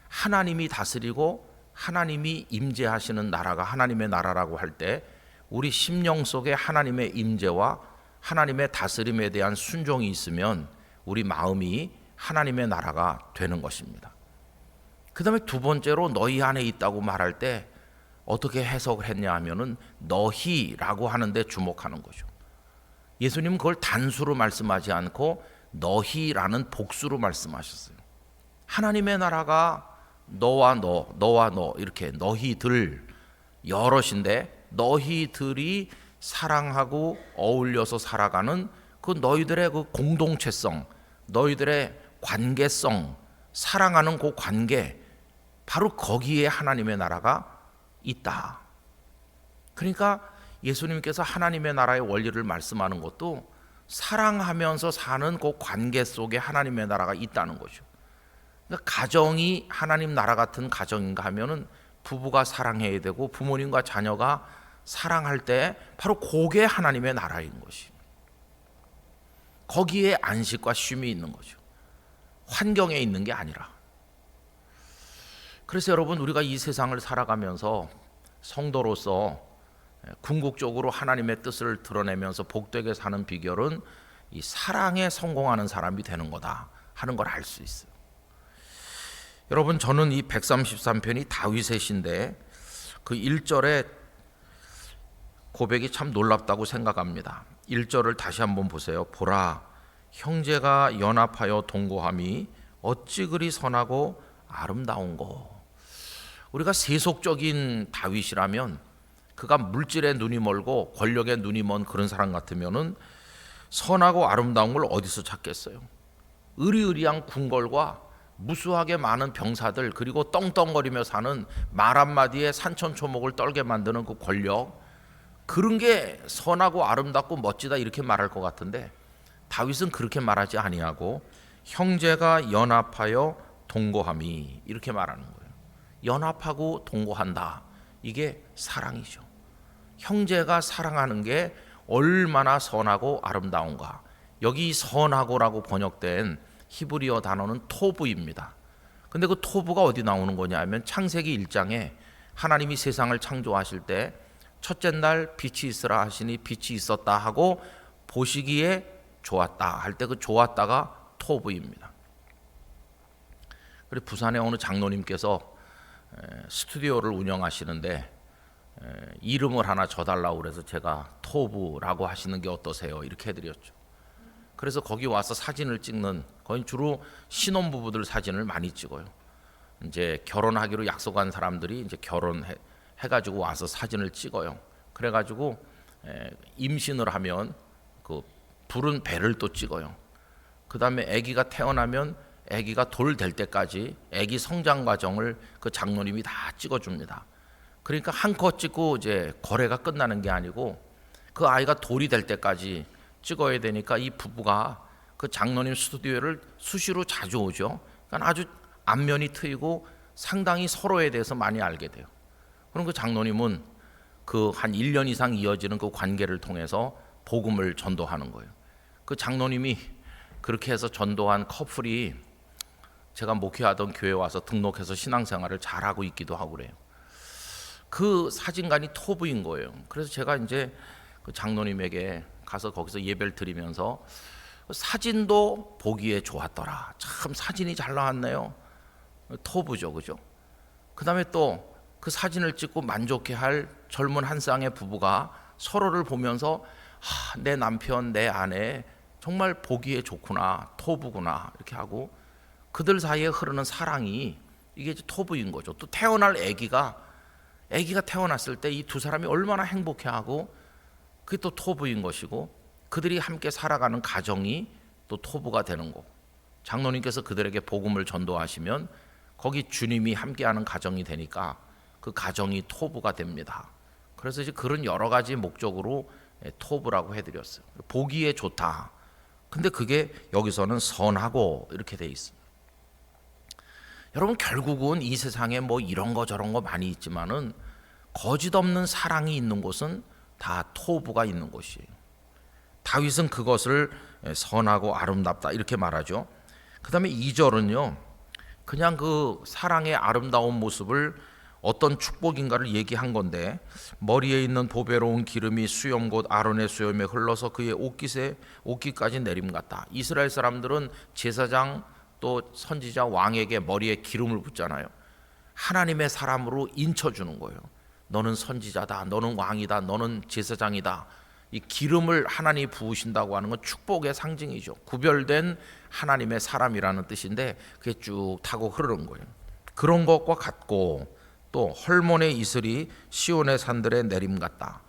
Speaker 1: 하나님이 다스리고 하나님이 임재하시는 나라가 하나님의 나라라고 할 때 우리 심령 속에 하나님의 임재와 하나님의 다스림에 대한 순종이 있으면 우리 마음이 하나님의 나라가 되는 것입니다. 그 다음에 두 번째로 너희 안에 있다고 말할 때 어떻게 해석을 했냐 하면은 너희라고 하는데 주목하는 거죠. 예수님은 그걸 단수로 말씀하지 않고 너희라는 복수로 말씀하셨어요. 하나님의 나라가 너와 너, 너와 너 이렇게 너희들 여럿인데 너희들이 사랑하고 어울려서 살아가는 그 너희들의 그 공동체성, 너희들의 관계성, 사랑하는 그 관계, 바로 거기에 하나님의 나라가 있다. 그러니까 예수님께서 하나님의 나라의 원리를 말씀하는 것도 사랑하면서 사는 그 관계 속에 하나님의 나라가 있다는 거죠. 그러니까 가정이 하나님 나라 같은 가정인가 하면은 부부가 사랑해야 되고 부모님과 자녀가 사랑할 때 바로 그게 하나님의 나라인 것이. 거기에 안식과 쉼이 있는 거죠. 환경에 있는 게 아니라. 그래서 여러분, 우리가 이 세상을 살아가면서 성도로서 궁극적으로 하나님의 뜻을 드러내면서 복되게 사는 비결은 이 사랑에 성공하는 사람이 되는 거다 하는 걸 알 수 있어요. 여러분, 저는 이 133편이 다윗의 시인데 그 1절에 고백이 참 놀랍다고 생각합니다. 1절을 다시 한번 보세요. 보라, 형제가 연합하여 동거함이 어찌 그리 선하고 아름다운고. 우리가 세속적인 다윗이라면, 그가 물질에 눈이 멀고 권력에 눈이 먼 그런 사람 같으면은 선하고 아름다운 걸 어디서 찾겠어요? 의리의리한 궁궐과 무수하게 많은 병사들, 그리고 떵떵거리며 사는 말 한마디에 산천초목을 떨게 만드는 그 권력, 그런 게 선하고 아름답고 멋지다 이렇게 말할 것 같은데 다윗은 그렇게 말하지 아니하고 형제가 연합하여 동거함이 이렇게 말하는 거예요. 연합하고 동거한다, 이게 사랑이죠. 형제가 사랑하는 게 얼마나 선하고 아름다운가. 여기 선하고라고 번역된 히브리어 단어는 토브입니다. 근데 그 토브가 어디 나오는 거냐 하면 창세기 1장에 하나님이 세상을 창조하실 때 첫째 날 빛이 있으라 하시니 빛이 있었다 하고 보시기에 좋았다 할 때 그 좋았다가 토브입니다. 그리고 부산에 어느 장로님께서 스튜디오를 운영하시는데 이름을 하나 줘달라고 그래서 제가 토브라고 하시는 게 어떠세요? 이렇게 해드렸죠. 그래서 거기 와서 사진을 찍는, 거의 주로 신혼부부들 사진을 많이 찍어요. 이제 결혼하기로 약속한 사람들이 이제 결혼해가지고 와서 사진을 찍어요. 그래가지고 임신을 하면 그 부른 배를 또 찍어요. 그 다음에 아기가 태어나면 아기가 돌 될 때까지 아기 성장 과정을 그 장로님이 다 찍어줍니다. 그러니까 한 컷 찍고 이제 거래가 끝나는 게 아니고 그 아이가 돌이 될 때까지 찍어야 되니까 이 부부가 그 장로님 스튜디오를 수시로 자주 오죠. 그러니까 아주 안면이 트이고 상당히 서로에 대해서 많이 알게 돼요. 그럼 그 장로님은 그 한 1년 이상 이어지는 그 관계를 통해서 복음을 전도하는 거예요. 그 장로님이 그렇게 해서 전도한 커플이 제가 목회하던 교회에 와서 등록해서 신앙생활을 잘하고 있기도 하고 그래요. 그 사진관이 토부인 거예요. 그래서 제가 이제 그 장로님에게 가서 거기서 예배를 드리면서 사진도 보기에 좋았더라. 참 사진이 잘 나왔네요. 토부죠, 그죠? 그 다음에 또 그 사진을 찍고 만족해할 젊은 한 쌍의 부부가 서로를 보면서 내 남편, 내 아내 정말 보기에 좋구나, 토부구나 이렇게 하고 그들 사이에 흐르는 사랑이 이게 이제 토부인 거죠. 또 태어날 아기가 태어났을 때 이 두 사람이 얼마나 행복해하고 그게 또 토부인 것이고 그들이 함께 살아가는 가정이 또 토부가 되는 거고 장로님께서 그들에게 복음을 전도하시면 거기 주님이 함께하는 가정이 되니까 그 가정이 토부가 됩니다. 그래서 이제 그런 여러 가지 목적으로 토부라고 해드렸어요. 보기에 좋다. 근데 그게 여기서는 선하고 이렇게 돼 있습니다. 여러분 결국은 이 세상에 뭐 이런 거 저런 거 많이 있지만은 거짓 없는 사랑이 있는 곳은 다 토부가 있는 곳이에요. 다윗은 그것을 선하고 아름답다 이렇게 말하죠. 그 다음에 2절은요 그냥 그 사랑의 아름다운 모습을 어떤 축복인가를 얘기한 건데 머리에 있는 보배로운 기름이 수염 곧 아론의 수염에 흘러서 그의 옷깃까지 내림 같다. 이스라엘 사람들은 제사장 또 선지자 왕에게 머리에 기름을 붓잖아요. 하나님의 사람으로 인쳐주는 거예요. 너는 선지자다, 너는 왕이다, 너는 제사장이다. 이 기름을 하나님이 부으신다고 하는 건 축복의 상징이죠. 구별된 하나님의 사람이라는 뜻인데 그게 쭉 타고 흐르는 거예요. 그런 것과 같고 또 헐몬의 이슬이 시온의 산들에 내림 같다.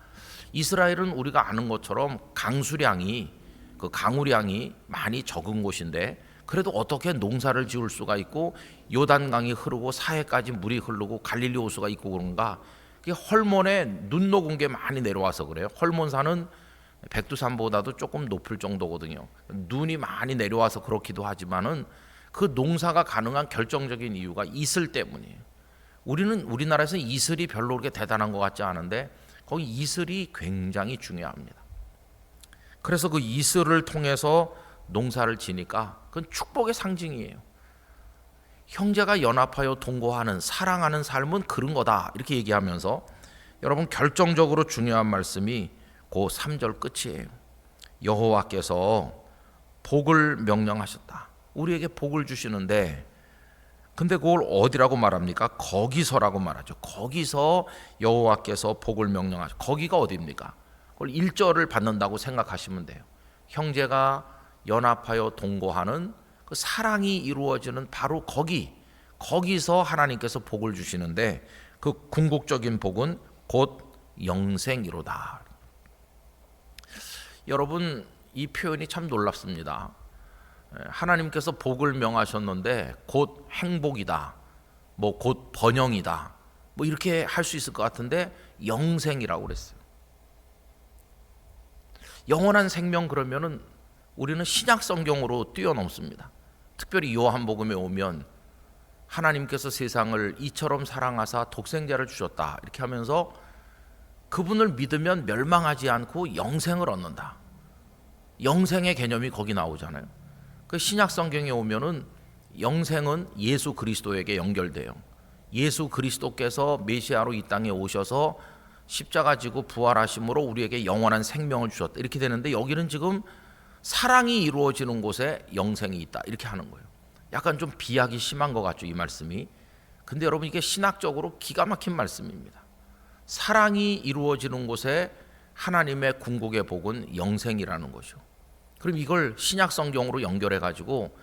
Speaker 1: 이스라엘은 우리가 아는 것처럼 강수량이 그 강우량이 많이 적은 곳인데 그래도 어떻게 농사를 지을 수가 있고 요단강이 흐르고 사해까지 물이 흐르고 갈릴리 호수가 있고 그런가? 그게 헐몬에 눈 녹은 게 많이 내려와서 그래요. 헐몬산은 백두산보다도 조금 높을 정도거든요. 눈이 많이 내려와서 그렇기도 하지만은 그 농사가 가능한 결정적인 이유가 이슬 때문이에요. 우리나라에서 이슬이 별로 그렇게 대단한 것 같지 않은데 거기 이슬이 굉장히 중요합니다. 그래서 그 이슬을 통해서 농사를 지니까 그건 축복의 상징이에요. 형제가 연합하여 동거하는 사랑하는 삶은 그런 거다 이렇게 얘기하면서 여러분 결정적으로 중요한 말씀이 그 3절 끝이에요. 여호와께서 복을 명령하셨다. 우리에게 복을 주시는데 근데 그걸 어디라고 말합니까? 거기서라고 말하죠. 거기서 여호와께서 복을 명령하셨다. 거기가 어디입니까? 그걸 1절을 받는다고 생각하시면 돼요. 형제가 연합하여 동거하는 그 사랑이 이루어지는 바로 거기서 하나님께서 복을 주시는데 그 궁극적인 복은 곧 영생이로다. 여러분 이 표현이 참 놀랍습니다. 하나님께서 복을 명하셨는데 곧 행복이다, 뭐 곧 번영이다, 뭐 이렇게 할 수 있을 것 같은데 영생이라고 그랬어요. 영원한 생명 그러면은 우리는 신약 성경으로 뛰어넘습니다. 특별히 요한복음에 오면 하나님께서 세상을 이처럼 사랑하사 독생자를 주셨다 이렇게 하면서 그분을 믿으면 멸망하지 않고 영생을 얻는다. 영생의 개념이 거기 나오잖아요. 그 신약 성경에 오면은 영생은 예수 그리스도에게 연결돼요. 예수 그리스도께서 메시아로 이 땅에 오셔서 십자가 지고 부활하심으로 우리에게 영원한 생명을 주셨다 이렇게 되는데 여기는 지금 사랑이 이루어지는 곳에 영생이 있다 이렇게 하는 거예요. 약간 좀 비약이 심한 것 같죠 이 말씀이. 근데 여러분 이게 신학적으로 기가 막힌 말씀입니다. 사랑이 이루어지는 곳에 하나님의 궁극의 복은 영생이라는 거죠. 그럼 이걸 신약 성경으로 연결해 가지고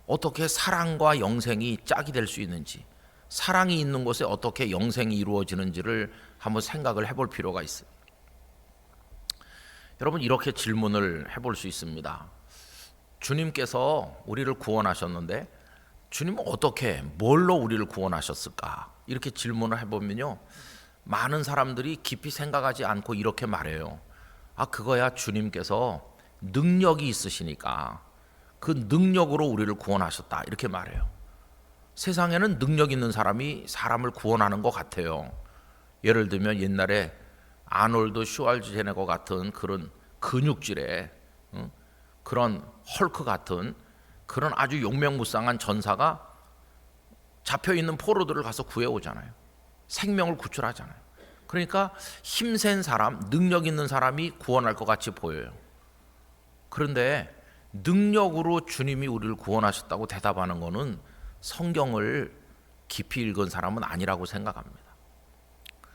Speaker 1: 어떻게 사랑과 영생이 짝이 될 수 있는지, 사랑이 있는 곳에 어떻게 영생이 이루어지는지를 한번 생각을 해볼 필요가 있어요. 여러분 이렇게 질문을 해볼 수 있습니다. 주님께서 우리를 구원하셨는데 주님은 어떻게 뭘로 우리를 구원하셨을까? 이렇게 질문을 해보면요 많은 사람들이 깊이 생각하지 않고 이렇게 말해요. 그거야 주님께서 능력이 있으시니까 그 능력으로 우리를 구원하셨다 이렇게 말해요. 세상에는 능력 있는 사람이 사람을 구원하는 것 같아요. 예를 들면 옛날에 아놀드 슈왈제네거 같은 그런 근육질에 그런 헐크 같은 그런 아주 용맹무쌍한 전사가 잡혀있는 포로들을 가서 구해오잖아요. 생명을 구출하잖아요. 그러니까 힘센 사람, 능력 있는 사람이 구원할 것 같이 보여요. 그런데 능력으로 주님이 우리를 구원하셨다고 대답하는 것은 성경을 깊이 읽은 사람은 아니라고 생각합니다.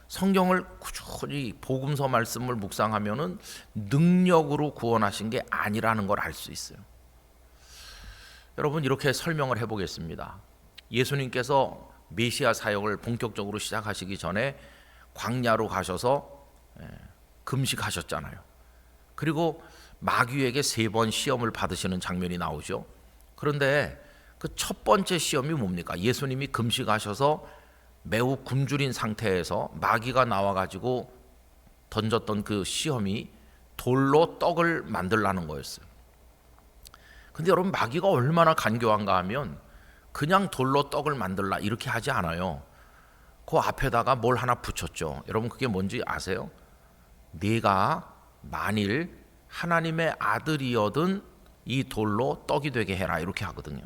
Speaker 1: 성경을 꾸준히 복음서 말씀을 묵상하면은 능력으로 구원하신 게 아니라는 걸 알 수 있어요. 여러분, 이렇게 설명을 해보겠습니다. 예수님께서 메시아 사역을 본격적으로 시작하시기 전에 광야로 가셔서 금식하셨잖아요. 그리고 마귀에게 3번 시험을 받으시는 장면이 나오죠. 그런데 그 첫 번째 시험이 뭡니까? 예수님이 금식하셔서 매우 굶주린 상태에서 마귀가 나와가지고 던졌던 그 시험이 돌로 떡을 만들라는 거였어요. 근데 여러분, 마귀가 얼마나 간교한가 하면 그냥 돌로 떡을 만들라 이렇게 하지 않아요. 그 앞에다가 뭘 하나 붙였죠. 여러분, 그게 뭔지 아세요? 네가 만일 하나님의 아들이어든 이 돌로 떡이 되게 해라 이렇게 하거든요.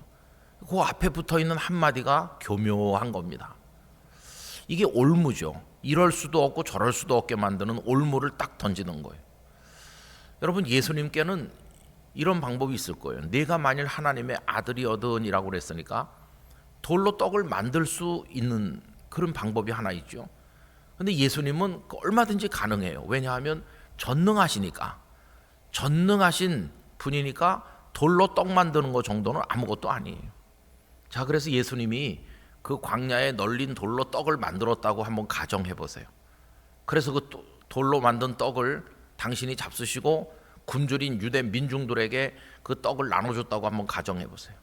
Speaker 1: 그 앞에 붙어있는 한마디가 교묘한 겁니다. 이게 올무죠. 이럴 수도 없고 저럴 수도 없게 만드는 올무를 딱 던지는 거예요. 여러분, 예수님께는 이런 방법이 있을 거예요. 네가 만일 하나님의 아들이어든이라고 그랬으니까 돌로 떡을 만들 수 있는 그런 방법이 하나 있죠. 근데 예수님은 얼마든지 가능해요. 왜냐하면 전능하시니까. 전능하신 분이니까 돌로 떡 만드는 것 정도는 아무것도 아니에요. 자, 그래서 예수님이 그 광야에 널린 돌로 떡을 만들었다고 한번 가정해 보세요. 그래서 그 돌로 만든 떡을 당신이 잡수시고 굶주린 유대 민중들에게 그 떡을 나눠줬다고 한번 가정해 보세요.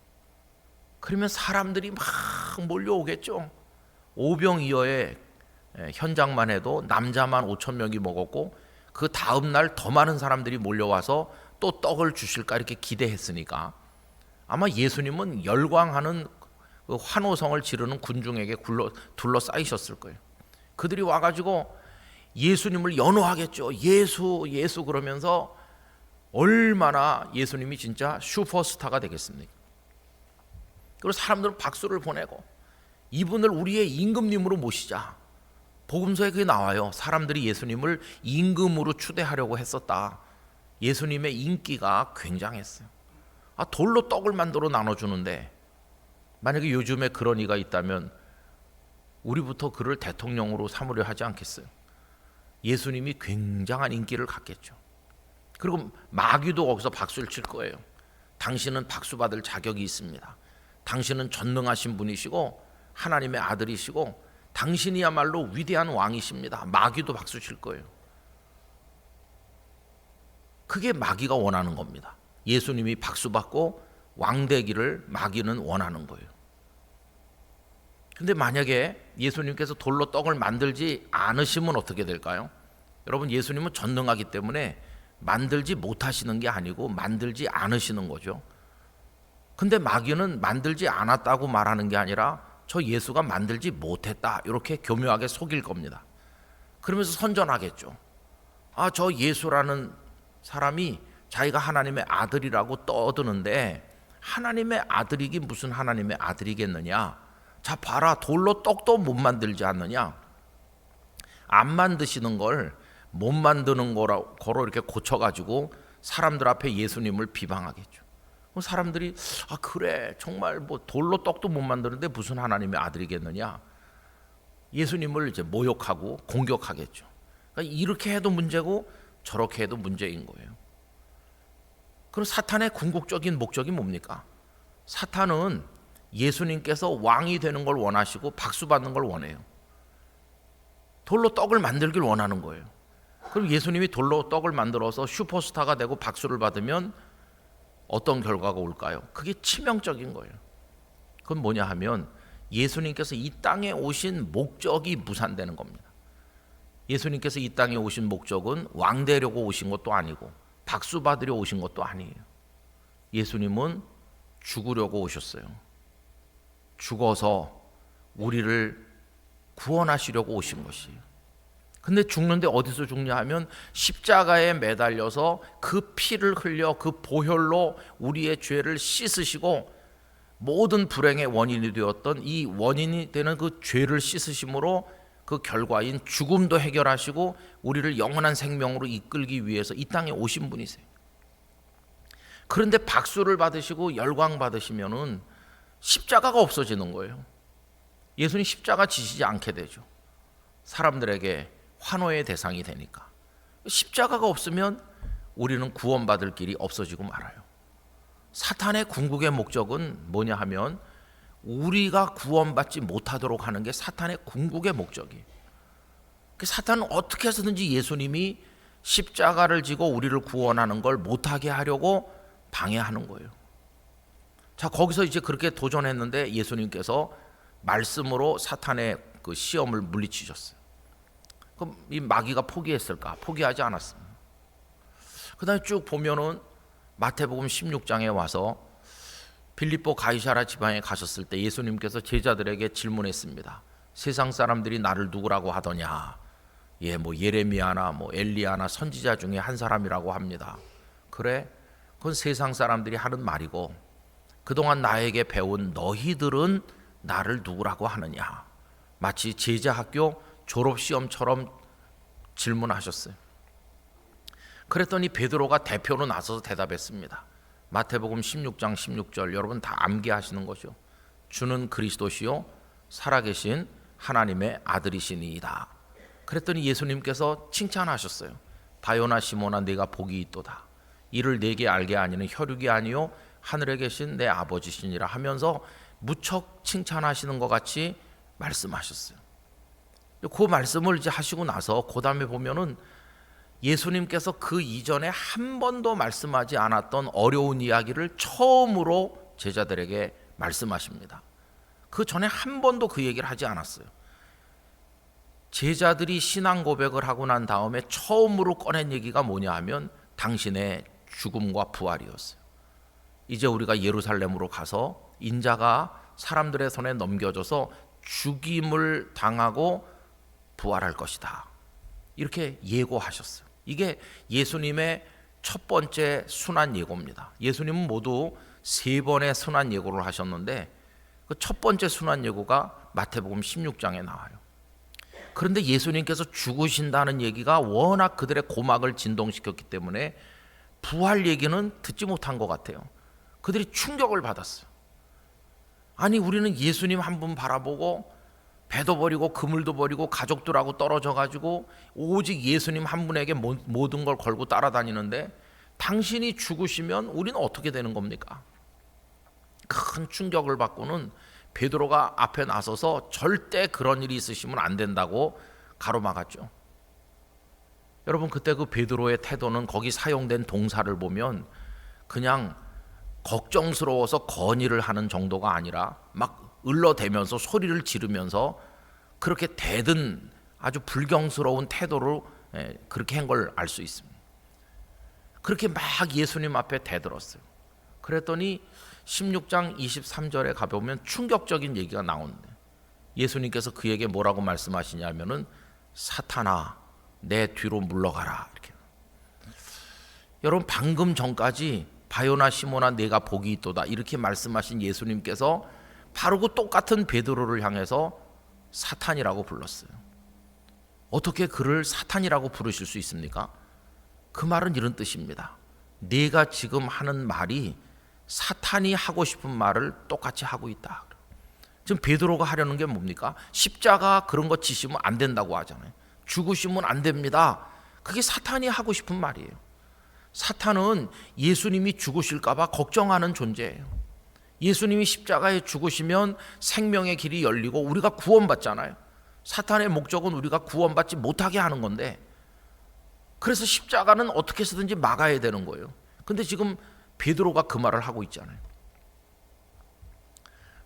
Speaker 1: 그러면 사람들이 막 몰려오겠죠. 오병이어의 현장만 해도 남자만 5천 명이 먹었고 그 다음 날 더 많은 사람들이 몰려와서 또 떡을 주실까 이렇게 기대했으니까 아마 예수님은 열광하는 그 환호성을 지르는 군중에게 둘러싸이셨을 거예요. 그들이 와가지고 예수님을 연호하겠죠. 예수, 예수 그러면서 얼마나 예수님이 진짜 슈퍼스타가 되겠습니까? 그리고 사람들은 박수를 보내고 이분을 우리의 임금님으로 모시자. 복음서에 그게 나와요. 사람들이 예수님을 임금으로 추대하려고 했었다. 예수님의 인기가 굉장했어요. 돌로 떡을 만들어 나눠주는데 만약에 요즘에 그런 이가 있다면 우리부터 그를 대통령으로 삼으려 하지 않겠어요? 예수님이 굉장한 인기를 갖겠죠. 그리고 마귀도 거기서 박수를 칠 거예요. 당신은 박수 받을 자격이 있습니다. 당신은 전능하신 분이시고 하나님의 아들이시고 당신이야말로 위대한 왕이십니다. 마귀도 박수 칠 거예요. 그게 마귀가 원하는 겁니다. 예수님이 박수 받고 왕되기를 마귀는 원하는 거예요. 근데 만약에 예수님께서 돌로 떡을 만들지 않으시면 어떻게 될까요? 여러분, 예수님은 전능하기 때문에 만들지 못하시는 게 아니고 만들지 않으시는 거죠. 근데 마귀는 만들지 않았다고 말하는 게 아니라 저 예수가 만들지 못했다 이렇게 교묘하게 속일 겁니다. 그러면서 선전하겠죠. 저 예수라는 사람이 자기가 하나님의 아들이라고 떠드는데 하나님의 아들이긴 무슨 하나님의 아들이겠느냐. 자, 봐라, 돌로 떡도 못 만들지 않느냐. 안 만드시는 걸 못 만드는 거로 이렇게 고쳐가지고 사람들 앞에 예수님을 비방하겠죠. 사람들이 그래, 정말 뭐 돌로 떡도 못 만드는데 무슨 하나님의 아들이겠느냐. 예수님을 이제 모욕하고 공격하겠죠. 그러니까 이렇게 해도 문제고 저렇게 해도 문제인 거예요. 그럼 사탄의 궁극적인 목적이 뭡니까? 사탄은 예수님께서 왕이 되는 걸 원하시고 박수 받는 걸 원해요. 돌로 떡을 만들길 원하는 거예요. 그럼 예수님이 돌로 떡을 만들어서 슈퍼스타가 되고 박수를 받으면 어떤 결과가 올까요? 그게 치명적인 거예요. 그건 뭐냐 하면 예수님께서 이 땅에 오신 목적이 무산되는 겁니다. 예수님께서 이 땅에 오신 목적은 왕 되려고 오신 것도 아니고 박수 받으려 오신 것도 아니에요. 예수님은 죽으려고 오셨어요. 죽어서 우리를 구원하시려고 오신 것이에요. 근데 죽는데 어디서 죽냐 하면 십자가에 매달려서 그 피를 흘려 그 보혈로 우리의 죄를 씻으시고 모든 불행의 원인이 되었던 이 원인이 되는 그 죄를 씻으심으로 그 결과인 죽음도 해결하시고 우리를 영원한 생명으로 이끌기 위해서 이 땅에 오신 분이세요. 그런데 박수를 받으시고 열광 받으시면은 십자가가 없어지는 거예요. 예수님 십자가 지시지 않게 되죠. 사람들에게 환호의 대상이 되니까. 십자가가 없으면 우리는 구원받을 길이 없어지고 말아요. 사탄의 궁극의 목적은 뭐냐 하면 우리가 구원받지 못하도록 하는 게 사탄의 궁극의 목적이에요. 사탄은 어떻게 해서든지 예수님이 십자가를 지고 우리를 구원하는 걸 못하게 하려고 방해하는 거예요. 자, 거기서 이제 그렇게 도전했는데 예수님께서 말씀으로 사탄의 그 시험을 물리치셨어요. 그럼 이 마귀가 포기했을까? 포기하지 않았습니다. 그 다음에 쭉 보면은 마태복음 16장에 와서 빌립보 가이사라 지방에 가셨을 때 예수님께서 제자들에게 질문했습니다. 세상 사람들이 나를 누구라고 하더냐? 예, 뭐 예레미야나 뭐 엘리야나 선지자 중에 한 사람이라고 합니다. 그래? 그건 세상 사람들이 하는 말이고 그동안 나에게 배운 너희들은 나를 누구라고 하느냐? 마치 제자학교 졸업시험처럼 질문하셨어요. 그랬더니 베드로가 대표로 나서서 대답했습니다. 마태복음 16장 16절 여러분 다 암기하시는 거죠. 주는 그리스도시요 살아계신 하나님의 아들이시니이다. 그랬더니 예수님께서 칭찬하셨어요. 다요나 시모나 네가 복이 있도다. 이를 내게 알게 아니는 혈육이 아니요 하늘에 계신 내 아버지시니라 하면서 무척 칭찬하시는 것 같이 말씀하셨어요. 그 말씀을 이제 하시고 나서 그 다음에 보면은 예수님께서 그 이전에 한 번도 말씀하지 않았던 어려운 이야기를 처음으로 제자들에게 말씀하십니다. 그 전에 한 번도 그 얘기를 하지 않았어요. 제자들이 신앙 고백을 하고 난 다음에 처음으로 꺼낸 얘기가 뭐냐 하면 당신의 죽음과 부활이었어요. 이제 우리가 예루살렘으로 가서 인자가 사람들의 손에 넘겨져서 죽임을 당하고 부활할 것이다. 이렇게 예고하셨어요. 이게 예수님의 첫 번째 순환 예고입니다. 예수님은 모두 3번의 순환 예고를 하셨는데 그 첫 번째 순환 예고가 마태복음 16장에 나와요. 그런데 예수님께서 죽으신다는 얘기가 워낙 그들의 고막을 진동시켰기 때문에 부활 얘기는 듣지 못한 것 같아요. 그들이 충격을 받았어요. 아니 우리는 예수님 한 분 바라보고 배도 버리고 그물도 버리고 가족들하고 떨어져 가지고 오직 예수님 한 분에게 모든 걸 걸고 따라다니는데 당신이 죽으시면 우리는 어떻게 되는 겁니까? 큰 충격을 받고는 베드로가 앞에 나서서 절대 그런 일이 있으시면 안 된다고 가로막았죠. 여러분 그때 그 베드로의 태도는 거기 사용된 동사를 보면 그냥 걱정스러워서 건의를 하는 정도가 아니라 막 을러대면서 소리를 지르면서 그렇게 대든 아주 불경스러운 태도로 그렇게 한 걸 알 수 있습니다. 그렇게 막 예수님 앞에 대들었어요. 그랬더니 16장 23절에 가보면 충격적인 얘기가 나오는데 예수님께서 그에게 뭐라고 말씀하시냐면은 사탄아 내 뒤로 물러가라 이렇게. 여러분 방금 전까지 바요나 시모나 네가 복이 있도다 이렇게 말씀하신 예수님께서 바로 그 똑같은 베드로를 향해서 사탄이라고 불렀어요. 어떻게 그를 사탄이라고 부르실 수 있습니까? 그 말은 이런 뜻입니다. 네가 지금 하는 말이 사탄이 하고 싶은 말을 똑같이 하고 있다. 지금 베드로가 하려는 게 뭡니까? 십자가 그런 거 지시면 안 된다고 하잖아요. 죽으시면 안 됩니다. 그게 사탄이 하고 싶은 말이에요. 사탄은 예수님이 죽으실까 봐 걱정하는 존재예요. 예수님이 십자가에 죽으시면 생명의 길이 열리고 우리가 구원받잖아요. 사탄의 목적은 우리가 구원받지 못하게 하는 건데 그래서 십자가는 어떻게 해서든지 막아야 되는 거예요. 근데 지금 베드로가 그 말을 하고 있잖아요.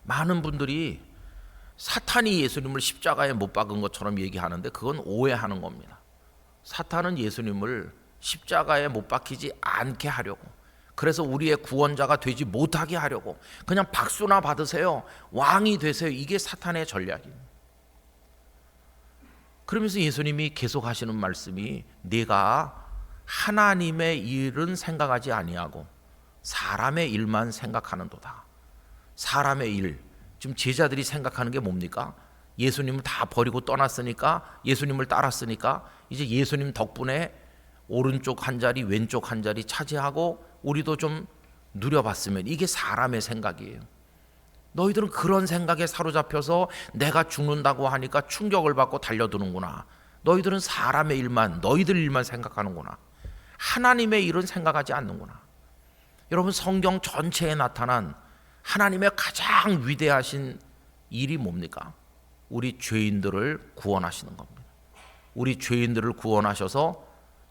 Speaker 1: 많은 분들이 사탄이 예수님을 십자가에 못 박은 것처럼 얘기하는데 그건 오해하는 겁니다. 사탄은 예수님을 십자가에 못 박히지 않게 하려고 그래서 우리의 구원자가 되지 못하게 하려고 그냥 박수나 받으세요. 왕이 되세요. 이게 사탄의 전략이에요. 그러면서 예수님이 계속 하시는 말씀이 네가 하나님의 일은 생각하지 아니하고 사람의 일만 생각하는도다. 사람의 일, 지금 제자들이 생각하는 게 뭡니까? 예수님을 다 버리고 떠났으니까, 예수님을 따랐으니까 이제 예수님 덕분에 오른쪽 한 자리 왼쪽 한 자리 차지하고 우리도 좀 누려봤으면, 이게 사람의 생각이에요. 너희들은 그런 생각에 사로잡혀서 내가 죽는다고 하니까 충격을 받고 달려드는구나. 너희들은 사람의 일만, 너희들 일만 생각하는구나. 하나님의 일은 생각하지 않는구나. 여러분, 성경 전체에 나타난 하나님의 가장 위대하신 일이 뭡니까? 우리 죄인들을 구원하시는 겁니다. 우리 죄인들을 구원하셔서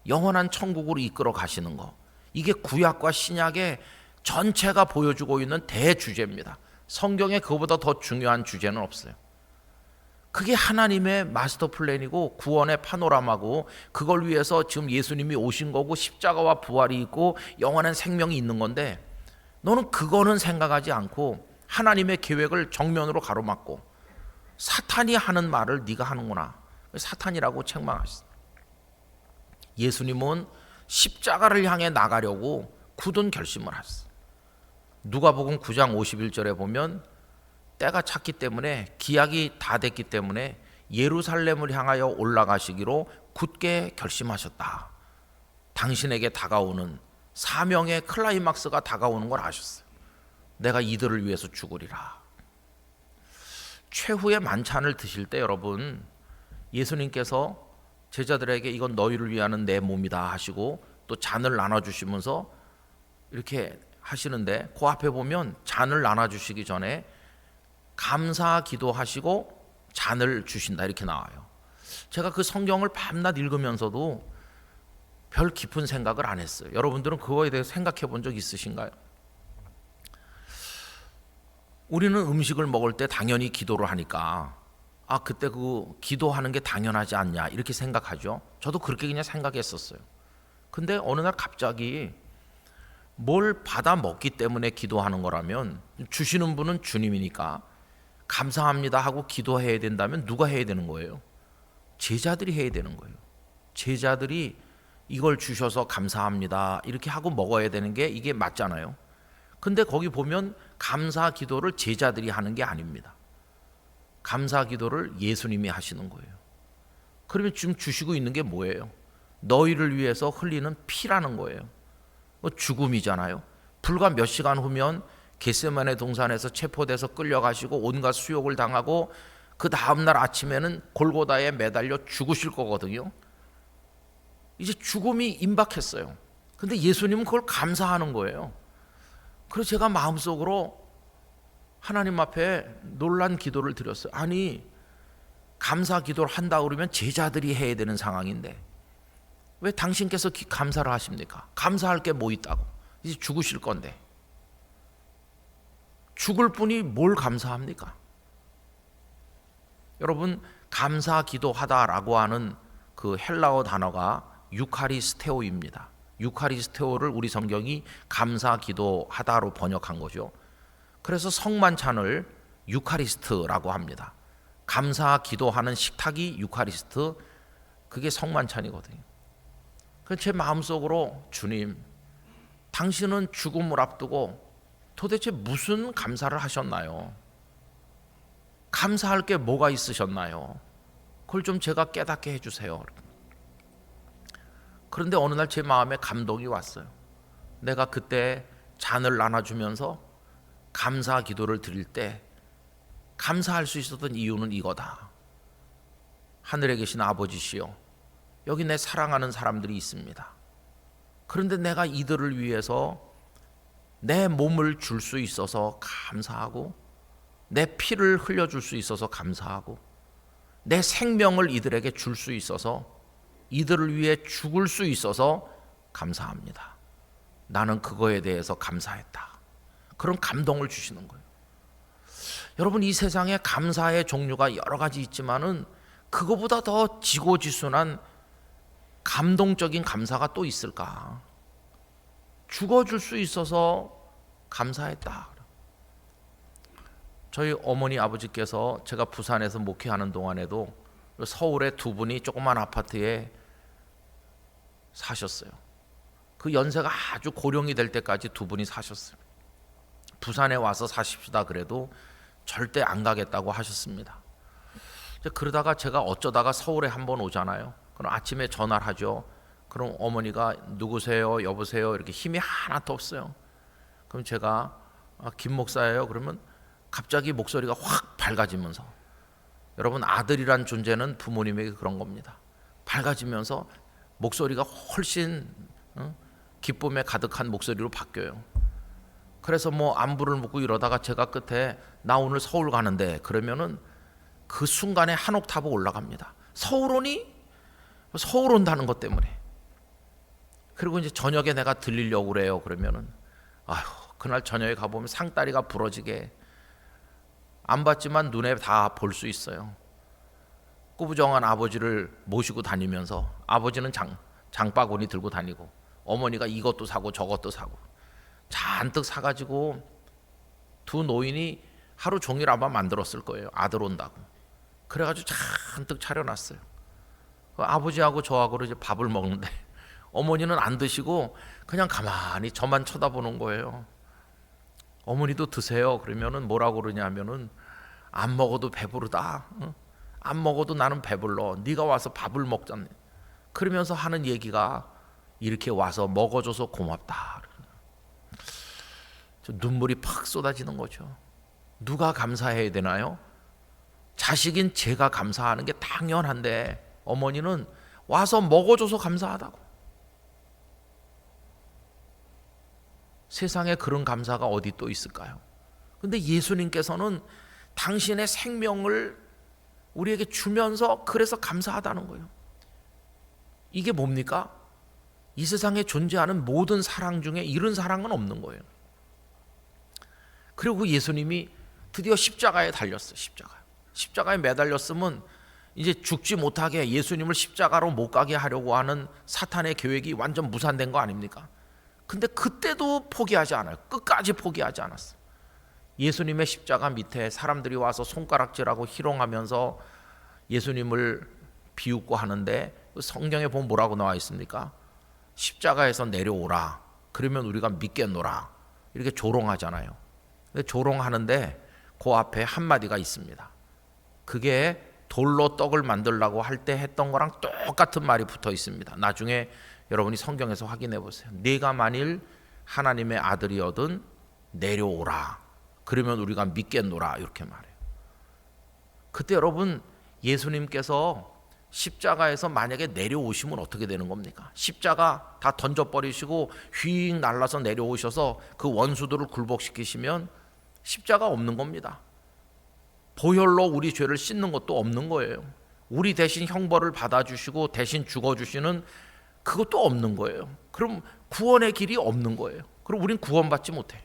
Speaker 1: 영원한 천국으로 이끌어 가시는 거. 이게 구약과 신약의 전체가 보여주고 있는 대주제입니다. 성경에 그거보다 더 중요한 주제는 없어요. 그게 하나님의 마스터 플랜이고 구원의 파노라마고, 그걸 위해서 지금 예수님이 오신 거고 십자가와 부활이 있고 영원한 생명이 있는 건데, 너는 그거는 생각하지 않고 하나님의 계획을 정면으로 가로막고 사탄이 하는 말을 네가 하는구나. 사탄이라고 책망하셨습니다. 예수님은 십자가를 향해 나가려고 굳은 결심을 하셨어요. 누가복음 9장 51절에 보면 때가 찼기 때문에, 기약이 다 됐기 때문에 예루살렘을 향하여 올라가시기로 굳게 결심하셨다. 당신에게 다가오는 사명의 클라이막스가 다가오는 걸 아셨어요. 내가 이들을 위해서 죽으리라. 최후의 만찬을 드실 때 여러분, 예수님께서 제자들에게 이건 너희를 위하는 내 몸이다 하시고 또 잔을 나눠주시면서 이렇게 하시는데, 그 앞에 보면 잔을 나눠주시기 전에 감사 기도하시고 잔을 주신다 이렇게 나와요. 제가 그 성경을 밤낮 읽으면서도 별 깊은 생각을 안 했어요. 여러분들은 그거에 대해서 생각해 본 적 있으신가요? 우리는 음식을 먹을 때 당연히 기도를 하니까 그때 그 기도하는 게 당연하지 않냐 이렇게 생각하죠. 저도 그렇게 그냥 생각했었어요. 근데 어느 날 갑자기 뭘 받아 먹기 때문에 기도하는 거라면, 주시는 분은 주님이니까 감사합니다 하고 기도해야 된다면 누가 해야 되는 거예요? 제자들이 해야 되는 거예요. 제자들이 이걸 주셔서 감사합니다 이렇게 하고 먹어야 되는 게 이게 맞잖아요. 근데 거기 보면 감사 기도를 제자들이 하는 게 아닙니다. 감사 기도를 예수님이 하시는 거예요. 그러면 지금 주시고 있는 게 뭐예요? 너희를 위해서 흘리는 피라는 거예요. 죽음이잖아요. 불과 몇 시간 후면 겟세마네 동산에서 체포돼서 끌려가시고 온갖 수욕을 당하고 그 다음날 아침에는 골고다에 매달려 죽으실 거거든요. 이제 죽음이 임박했어요. 근데 예수님은 그걸 감사하는 거예요. 그래서 제가 마음속으로 하나님 앞에 놀란 기도를 드렸어요. 아니, 감사 기도를 한다 그러면 제자들이 해야 되는 상황인데 왜 당신께서 감사를 하십니까? 감사할 게 뭐 있다고? 이제 죽으실 건데. 죽을 분이 뭘 감사합니까? 여러분, 감사 기도하다라고 하는 그 헬라어 단어가 유카리스테오입니다. 유카리스테오를 우리 성경이 감사 기도하다로 번역한 거죠. 그래서 성만찬을 유카리스트라고 합니다. 감사 기도하는 식탁이 유카리스트, 그게 성만찬이거든요. 그래서 제 마음속으로, 주님, 당신은 죽음을 앞두고 도대체 무슨 감사를 하셨나요? 감사할 게 뭐가 있으셨나요? 그걸 좀 제가 깨닫게 해주세요. 그런데 어느 날 제 마음에 감동이 왔어요. 내가 그때 잔을 나눠주면서 감사 기도를 드릴 때 감사할 수 있었던 이유는 이거다. 하늘에 계신 아버지시여, 여기 내 사랑하는 사람들이 있습니다. 그런데 내가 이들을 위해서 내 몸을 줄 수 있어서 감사하고, 내 피를 흘려줄 수 있어서 감사하고, 내 생명을 이들에게 줄 수 있어서, 이들을 위해 죽을 수 있어서 감사합니다. 나는 그거에 대해서 감사했다. 그런 감동을 주시는 거예요. 여러분, 이 세상에 감사의 종류가 여러 가지 있지만은 그거보다 더 지고지순한 감동적인 감사가 또 있을까? 죽어줄 수 있어서 감사했다. 저희 어머니 아버지께서 제가 부산에서 목회하는 동안에도 서울에 두 분이 조그만 아파트에 사셨어요. 그 연세가 아주 고령이 될 때까지 두 분이 사셨어요. 부산에 와서 사십시다 그래도 절대 안 가겠다고 하셨습니다. 그러다가 제가 어쩌다가 서울에 한번 오잖아요. 그럼 아침에 전화를 하죠. 그럼 어머니가 누구세요? 여보세요? 이렇게 힘이 하나도 없어요. 그럼 제가 김 목사예요. 그러면 갑자기 목소리가 확 밝아지면서, 여러분 아들이란 존재는 부모님에게 그런 겁니다. 밝아지면서 목소리가 훨씬 기쁨에 가득한 목소리로 바뀌어요. 그래서 뭐 안부를 묻고 이러다가 제가 끝에 나 오늘 서울 가는데 그러면은 그 순간에 한 옥타브 올라갑니다. 서울 오니? 서울 온다는 것 때문에. 그리고 이제 저녁에 내가 들리려고 그래요. 그러면은 아휴, 그날 저녁에 가보면 상다리가 부러지게, 안 봤지만 눈에 다 볼 수 있어요. 꾸부정한 아버지를 모시고 다니면서, 아버지는 장바구니 들고 다니고 어머니가 이것도 사고 저것도 사고 잔뜩 사가지고 두 노인이 하루 종일 아마 만들었을 거예요. 아들 온다고. 그래가지고 잔뜩 차려놨어요. 아버지하고 저하고 이제 밥을 먹는데 어머니는 안 드시고 그냥 가만히 저만 쳐다보는 거예요. 어머니도 드세요. 그러면은 뭐라고 그러냐면은 안 먹어도 배부르다. 안 먹어도 나는 배불러. 네가 와서 밥을 먹자네. 그러면서 하는 얘기가 이렇게 와서 먹어줘서 고맙다. 눈물이 팍 쏟아지는 거죠. 누가 감사해야 되나요? 자식인 제가 감사하는 게 당연한데 어머니는 와서 먹어줘서 감사하다고. 세상에 그런 감사가 어디 또 있을까요? 근데 예수님께서는 당신의 생명을 우리에게 주면서 그래서 감사하다는 거예요. 이게 뭡니까? 이 세상에 존재하는 모든 사랑 중에 이런 사랑은 없는 거예요. 그리고 예수님이 드디어 십자가에 달렸어요. 십자가에 매달렸으면 이제 죽지 못하게 예수님을 십자가로 못 가게 하려고 하는 사탄의 계획이 완전 무산된 거 아닙니까? 근데 그때도 포기하지 않아요. 끝까지 포기하지 않았어요. 예수님의 십자가 밑에 사람들이 와서 손가락질하고 희롱하면서 예수님을 비웃고 하는데 성경에 보면 뭐라고 나와 있습니까? 십자가에서 내려오라. 그러면 우리가 믿겠노라. 이렇게 조롱하잖아요. 근데 조롱하는데 그 앞에 한마디가 있습니다. 그게 돌로 떡을 만들라고 할 때 했던 거랑 똑같은 말이 붙어 있습니다. 나중에 여러분이 성경에서 확인해 보세요. 네가 만일 하나님의 아들이거든 내려오라. 그러면 우리가 믿겠노라. 이렇게 말해요. 그때 여러분 예수님께서 십자가에서 만약에 내려오시면 어떻게 되는 겁니까? 십자가 다 던져버리시고 휙 날라서 내려오셔서 그 원수들을 굴복시키시면 십자가 없는 겁니다. 보혈로 우리 죄를 씻는 것도 없는 거예요. 우리 대신 형벌을 받아주시고 대신 죽어주시는 그것도 없는 거예요. 그럼 구원의 길이 없는 거예요. 그럼 우린 구원받지 못해.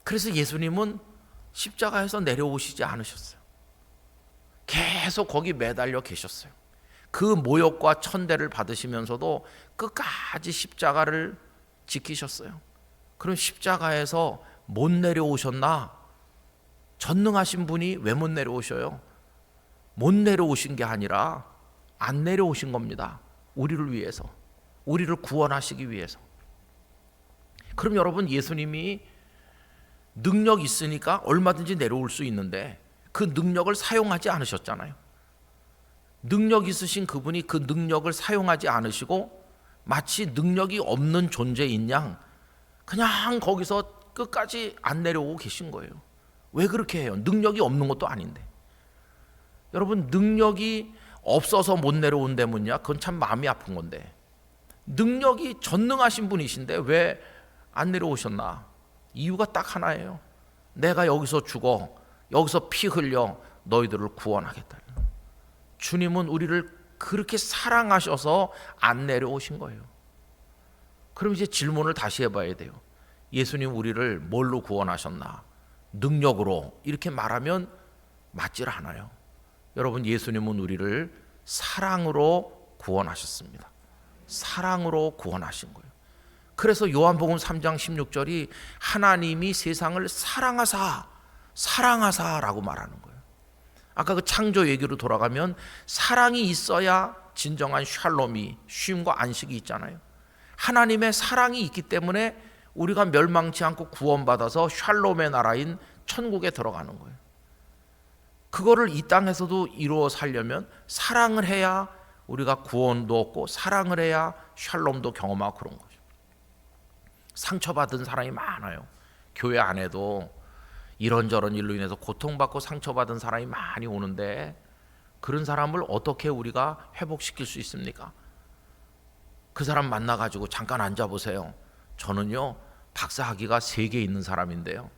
Speaker 1: 그래서 예수님은 십자가에서 내려오시지 않으셨어요. 계속 거기 매달려 계셨어요. 그 모욕과 천대를 받으시면서도 끝까지 십자가를 지키셨어요. 그럼 십자가에서 못 내려오셨나? 전능하신 분이 왜 못 내려오셔요? 못 내려오신 게 아니라 안 내려오신 겁니다. 우리를 위해서, 우리를 구원하시기 위해서. 그럼 여러분 예수님이 능력 있으니까 얼마든지 내려올 수 있는데 그 능력을 사용하지 않으셨잖아요. 능력 있으신 그분이 그 능력을 사용하지 않으시고 마치 능력이 없는 존재인 양 그냥 거기서 끝까지 안 내려오고 계신 거예요. 왜 그렇게 해요? 능력이 없는 것도 아닌데. 여러분 능력이 없어서 못 내려온다면야 그건 참 마음이 아픈 건데, 능력이 전능하신 분이신데 왜 안 내려오셨나? 이유가 딱 하나예요. 내가 여기서 죽어, 여기서 피 흘려 너희들을 구원하겠다. 주님은 우리를 그렇게 사랑하셔서 안 내려오신 거예요. 그럼 이제 질문을 다시 해봐야 돼요. 예수님 우리를 뭘로 구원하셨나? 능력으로 이렇게 말하면 맞질 않아요. 여러분 예수님은 우리를 사랑으로 구원하셨습니다. 사랑으로 구원하신 거예요. 그래서 요한복음 3장 16절이 하나님이 세상을 사랑하사라고 말하는 거예요. 아까 그 창조 얘기로 돌아가면 사랑이 있어야 진정한 샬롬이, 쉼과 안식이 있잖아요. 하나님의 사랑이 있기 때문에 우리가 멸망치 않고 구원받아서 샬롬의 나라인 천국에 들어가는 거예요. 그거를 이 땅에서도 이루어 살려면 사랑을 해야 우리가 구원도 얻고 사랑을 해야 샬롬도 경험하고 그런 거죠. 상처받은 사람이 많아요. 교회 안에도 이런저런 일로 인해서 고통받고 상처받은 사람이 많이 오는데 그런 사람을 어떻게 우리가 회복시킬 수 있습니까? 그 사람 만나가지고 잠깐 앉아보세요. 저는요 박사학위가 3개 있는 사람인데요,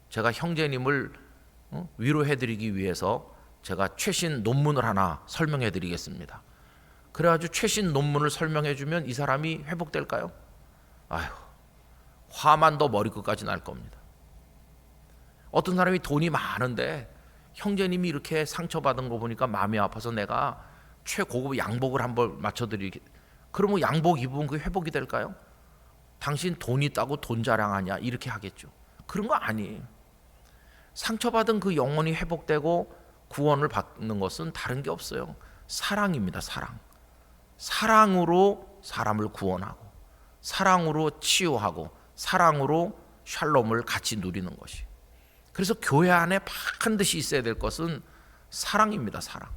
Speaker 1: 제가 형제님을 위로해드리기 위해서 제가 최신 논문을 하나 설명해드리겠습니다. 그래가지고 최신 논문을 설명해주면 이 사람이 회복될까요? 아휴, 화만 더 머리끝까지 날 겁니다. 어떤 사람이 돈이 많은데 형제님이 이렇게 상처받은 거 보니까 마음이 아파서 내가 최고급 양복을 한번 맞춰드리게, 그러면 양복 입으면 그게 회복이 될까요? 당신 돈 있다고 돈 자랑하냐 이렇게 하겠죠. 그런 거 아니에요. 상처받은 그 영혼이 회복되고 구원을 받는 것은 다른 게 없어요. 사랑입니다. 사랑. 사랑으로 사람을 구원하고 사랑으로 치유하고 사랑으로 샬롬을 같이 누리는 것이. 그래서 교회 안에 반드시 있어야 될 것은 사랑입니다. 사랑.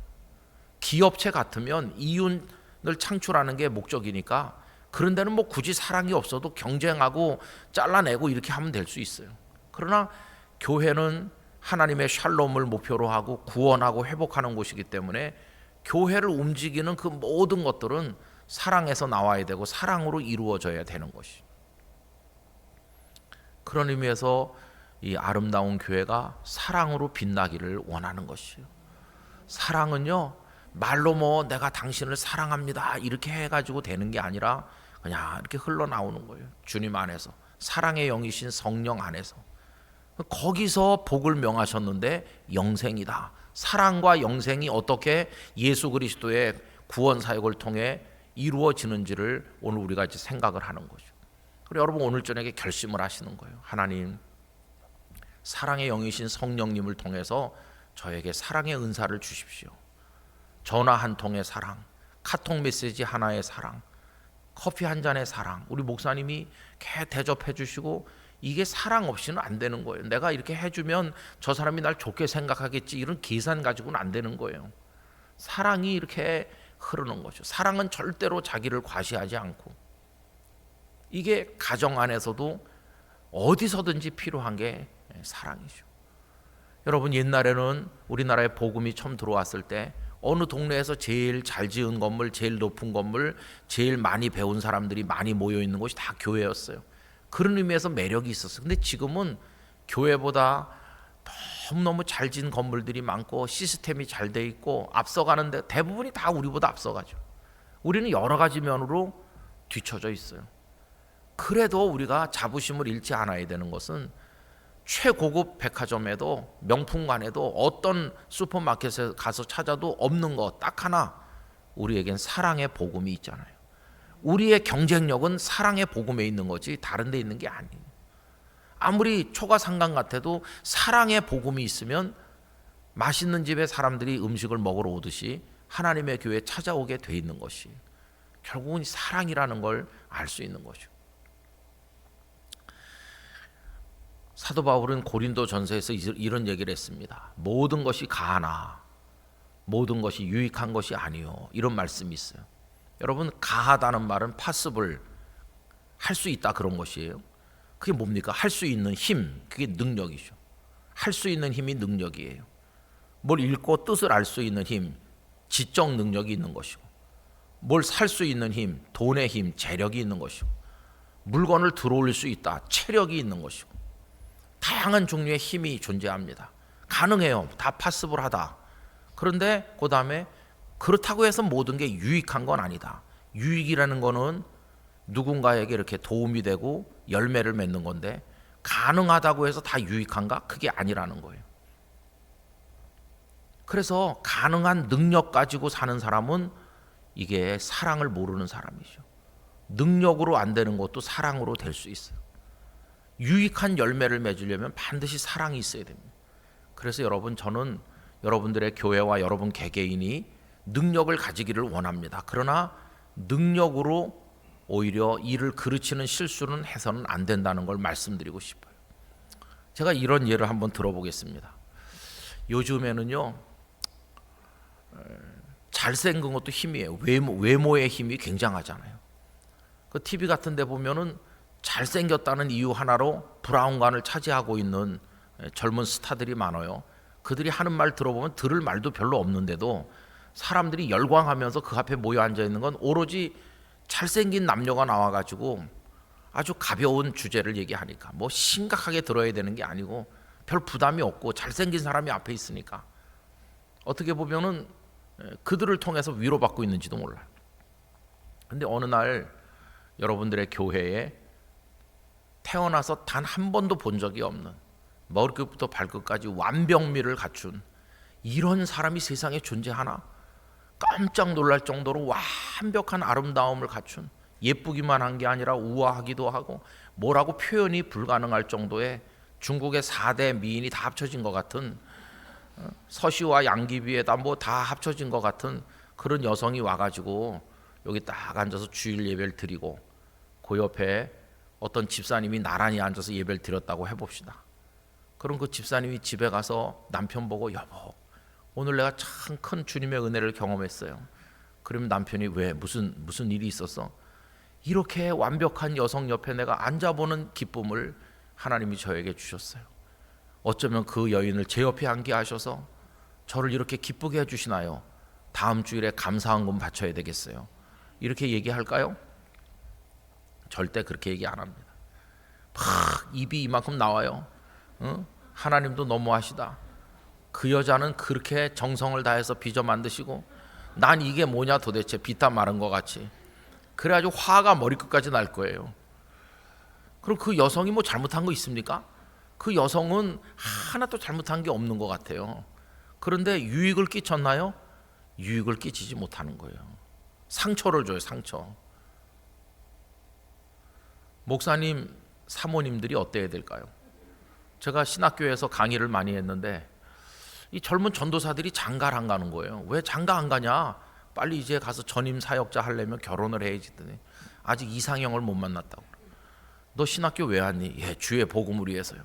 Speaker 1: 기업체 같으면 이윤을 창출하는 게 목적이니까 그런 데는 뭐 굳이 사랑이 없어도 경쟁하고 잘라내고 이렇게 하면 될 수 있어요. 그러나 교회는 하나님의 샬롬을 목표로 하고 구원하고 회복하는 곳이기 때문에 교회를 움직이는 그 모든 것들은 사랑에서 나와야 되고 사랑으로 이루어져야 되는 것이. 그런 의미에서 이 아름다운 교회가 사랑으로 빛나기를 원하는 것이에요. 사랑은요 말로 뭐 내가 당신을 사랑합니다 이렇게 해가지고 되는 게 아니라 그냥 이렇게 흘러나오는 거예요. 주님 안에서, 사랑의 영이신 성령 안에서. 거기서 복을 명하셨는데 영생이다. 사랑과 영생이 어떻게 예수 그리스도의 구원 사역을 통해 이루어지는지를 오늘 우리가 이제 생각을 하는 거죠. 그리고 여러분 오늘 저녁에 결심을 하시는 거예요. 하나님, 사랑의 영이신 성령님을 통해서 저에게 사랑의 은사를 주십시오. 전화 한 통의 사랑, 카톡 메시지 하나의 사랑, 커피 한 잔의 사랑, 우리 목사님이 개 대접해 주시고 이게 사랑 없이는 안 되는 거예요. 내가 이렇게 해주면 저 사람이 날 좋게 생각하겠지 이런 계산 가지고는 안 되는 거예요. 사랑이 이렇게 흐르는 거죠. 사랑은 절대로 자기를 과시하지 않고, 이게 가정 안에서도 어디서든지 필요한 게 사랑이죠. 여러분 옛날에는 우리나라에 복음이 처음 들어왔을 때 어느 동네에서 제일 잘 지은 건물, 제일 높은 건물, 제일 많이 배운 사람들이 많이 모여 있는 곳이 다 교회였어요. 그런 의미에서 매력이 있었어요. 근데 지금은 교회보다 너무너무 잘 지은 건물들이 많고 시스템이 잘 돼 있고 앞서가는데 대부분이 다 우리보다 앞서가죠. 우리는 여러 가지 면으로 뒤처져 있어요. 그래도 우리가 자부심을 잃지 않아야 되는 것은 최고급 백화점에도 명품관에도 어떤 슈퍼마켓에 가서 찾아도 없는 것 딱 하나, 우리에겐 사랑의 복음이 있잖아요. 우리의 경쟁력은 사랑의 복음에 있는 거지 다른 데 있는 게 아니에요. 아무리 초가상간 같아도 사랑의 복음이 있으면 맛있는 집에 사람들이 음식을 먹으러 오듯이 하나님의 교회에 찾아오게 돼 있는 것이 결국은 사랑이라는 걸 알 수 있는 거죠. 사도 바울은 고린도 전서에서 이런 얘기를 했습니다. 모든 것이 가하나 모든 것이 유익한 것이 아니요, 이런 말씀이 있어요. 여러분 가하다는 말은 possible, 할 수 있다 그런 것이에요. 그게 뭡니까? 할 수 있는 힘, 그게 능력이죠. 할 수 있는 힘이 능력이에요. 뭘 읽고 뜻을 알 수 있는 힘, 지적 능력이 있는 것이고, 뭘 살 수 있는 힘, 돈의 힘, 재력이 있는 것이고, 물건을 들어올릴 수 있다, 체력이 있는 것이고, 다양한 종류의 힘이 존재합니다. 가능해요. 다 파스블하다. 그런데 그 다음에 그렇다고 해서 모든 게 유익한 건 아니다. 유익이라는 거는 누군가에게 이렇게 도움이 되고 열매를 맺는 건데, 가능하다고 해서 다 유익한가? 그게 아니라는 거예요. 그래서 가능한 능력 가지고 사는 사람은 이게 사랑을 모르는 사람이죠. 능력으로 안 되는 것도 사랑으로 될 수 있어요. 유익한 열매를 맺으려면 반드시 사랑이 있어야 됩니다. 그래서 여러분 저는 여러분들의 교회와 여러분 개개인이 능력을 가지기를 원합니다. 그러나 능력으로 오히려 일을 그르치는 실수는 해서는 안 된다는 걸 말씀드리고 싶어요. 제가 이런 예를 한번 들어보겠습니다. 요즘에는요, 잘생긴 것도 힘이에요. 외모의 힘이 굉장하잖아요. 그 TV 같은 데 보면은 잘생겼다는 이유 하나로 브라운관을 차지하고 있는 젊은 스타들이 많아요. 그들이 하는 말 들어보면 들을 말도 별로 없는데도 사람들이 열광하면서 그 앞에 모여 앉아 있는 건 오로지 잘생긴 남녀가 나와가지고 아주 가벼운 주제를 얘기하니까 뭐 심각하게 들어야 되는 게 아니고 별 부담이 없고 잘생긴 사람이 앞에 있으니까 어떻게 보면은 그들을 통해서 위로받고 있는지도 몰라요. 근데 어느 날 여러분들의 교회에 태어나서 단 한 번도 본 적이 없는 머리끝부터 발끝까지 완벽미를 갖춘 이런 사람이 세상에 존재하나? 깜짝 놀랄 정도로 완벽한 아름다움을 갖춘, 예쁘기만 한 게 아니라 우아하기도 하고 뭐라고 표현이 불가능할 정도의 중국의 4대 미인이 다 합쳐진 것 같은, 서시와 양귀비에다 뭐 다 합쳐진 것 같은 그런 여성이 와가지고 여기 딱 앉아서 주일 예배를 드리고 그 옆에 어떤 집사님이 나란히 앉아서 예배를 드렸다고 해봅시다. 그럼 그 집사님이 집에 가서 남편 보고, 여보, 오늘 내가 참 큰 주님의 은혜를 경험했어요. 그러면 남편이 왜, 무슨 일이 있었어? 이렇게 완벽한 여성 옆에 내가 앉아보는 기쁨을 하나님이 저에게 주셨어요. 어쩌면 그 여인을 제 옆에 앉게 하셔서 저를 이렇게 기쁘게 해주시나요? 다음 주일에 감사한금 바쳐야 되겠어요. 이렇게 얘기할까요? 절대 그렇게 얘기 안 합니다. 막 입이 이만큼 나와요. 하나님도 너무하시다. 그 여자는 그렇게 정성을 다해서 빚어 만드시고 난 이게 뭐냐 도대체, 비타 마른 것 같이. 그래가지고 화가 머리끝까지 날 거예요. 그럼 그 여성이 뭐 잘못한 거 있습니까? 그 여성은 하나도 잘못한 게 없는 것 같아요. 그런데 유익을 끼쳤나요? 유익을 끼치지 못하는 거예요. 상처를 줘요, 상처. 목사님, 사모님들이 어때야 될까요? 제가 신학교에서 강의를 많이 했는데 이 젊은 전도사들이 장가를 안 가는 거예요. 왜 장가 안 가냐? 빨리 이제 가서 전임 사역자 하려면 결혼을 해야지. 아직 이상형을 못 만났다고. 너 신학교 왜 왔니? 예, 주의 복음을 위해서요.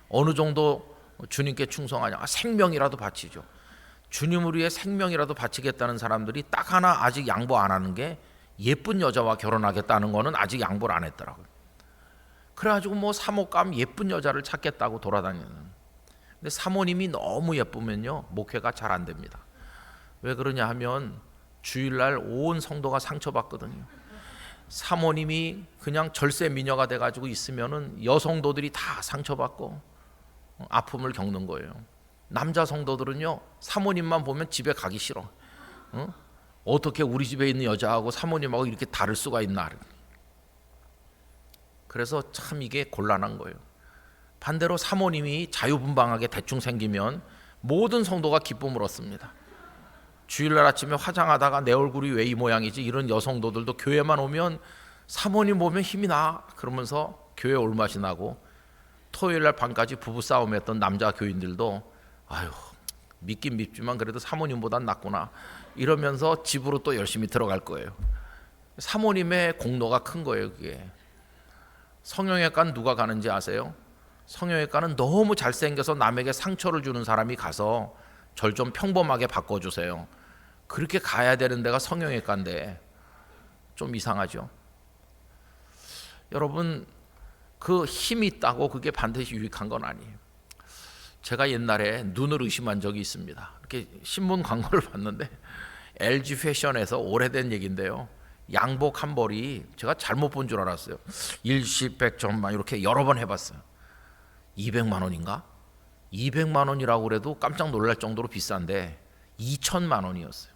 Speaker 1: 어느 정도 주님께 충성하냐? 생명이라도 바치죠. 주님을 위해 생명이라도 바치겠다는 사람들이 딱 하나 아직 양보 안 하는 게 예쁜 여자와 결혼하겠다는 거는 아직 양보를 안 했더라고요. 그래가지고 뭐 사모감 예쁜 여자를 찾겠다고 돌아다니는. 근데 사모님이 너무 예쁘면요 목회가 잘 안 됩니다. 왜 그러냐 하면 주일날 온 성도가 상처받거든요. 사모님이 그냥 절세 미녀가 돼가지고 있으면은 여성도들이 다 상처받고 아픔을 겪는 거예요. 남자 성도들은요 사모님만 보면 집에 가기 싫어. 어떻게 우리 집에 있는 여자하고 사모님하고 이렇게 다를 수가 있나. 그래서 참 이게 곤란한 거예요. 반대로 사모님이 자유분방하게 대충 생기면 모든 성도가 기쁨을 얻습니다. 주일날 아침에 화장하다가 내 얼굴이 왜 이 모양이지? 이런 여성도들도 교회만 오면 사모님 보면 힘이 나 그러면서 교회 올맛이 나고, 토요일날 밤까지 부부싸움 했던 남자 교인들도 아유 믿긴 믿지만 그래도 사모님보단 낫구나 이러면서 집으로 또 열심히 들어갈 거예요. 사모님의 공로가 큰 거예요. 그게. 성형외과는 누가 가는지 아세요? 성형외과는 너무 잘생겨서 남에게 상처를 주는 사람이 가서 절 좀 평범하게 바꿔주세요. 그렇게 가야 되는 데가 성형외과인데 좀 이상하죠. 여러분, 그 힘이 있다고 그게 반드시 유익한 건 아니에요. 제가 옛날에 눈을 의심한 적이 있습니다. 이렇게 신문 광고를 봤는데 LG 패션에서 오래된 얘기인데요. 양복 한 벌이 제가 잘못 본 줄 알았어요. 일시 백점만 이렇게 여러 번 해봤어요. 200만 원인가? 200만 원이라고 그래도 깜짝 놀랄 정도로 비싼데 2천만 원이었어요.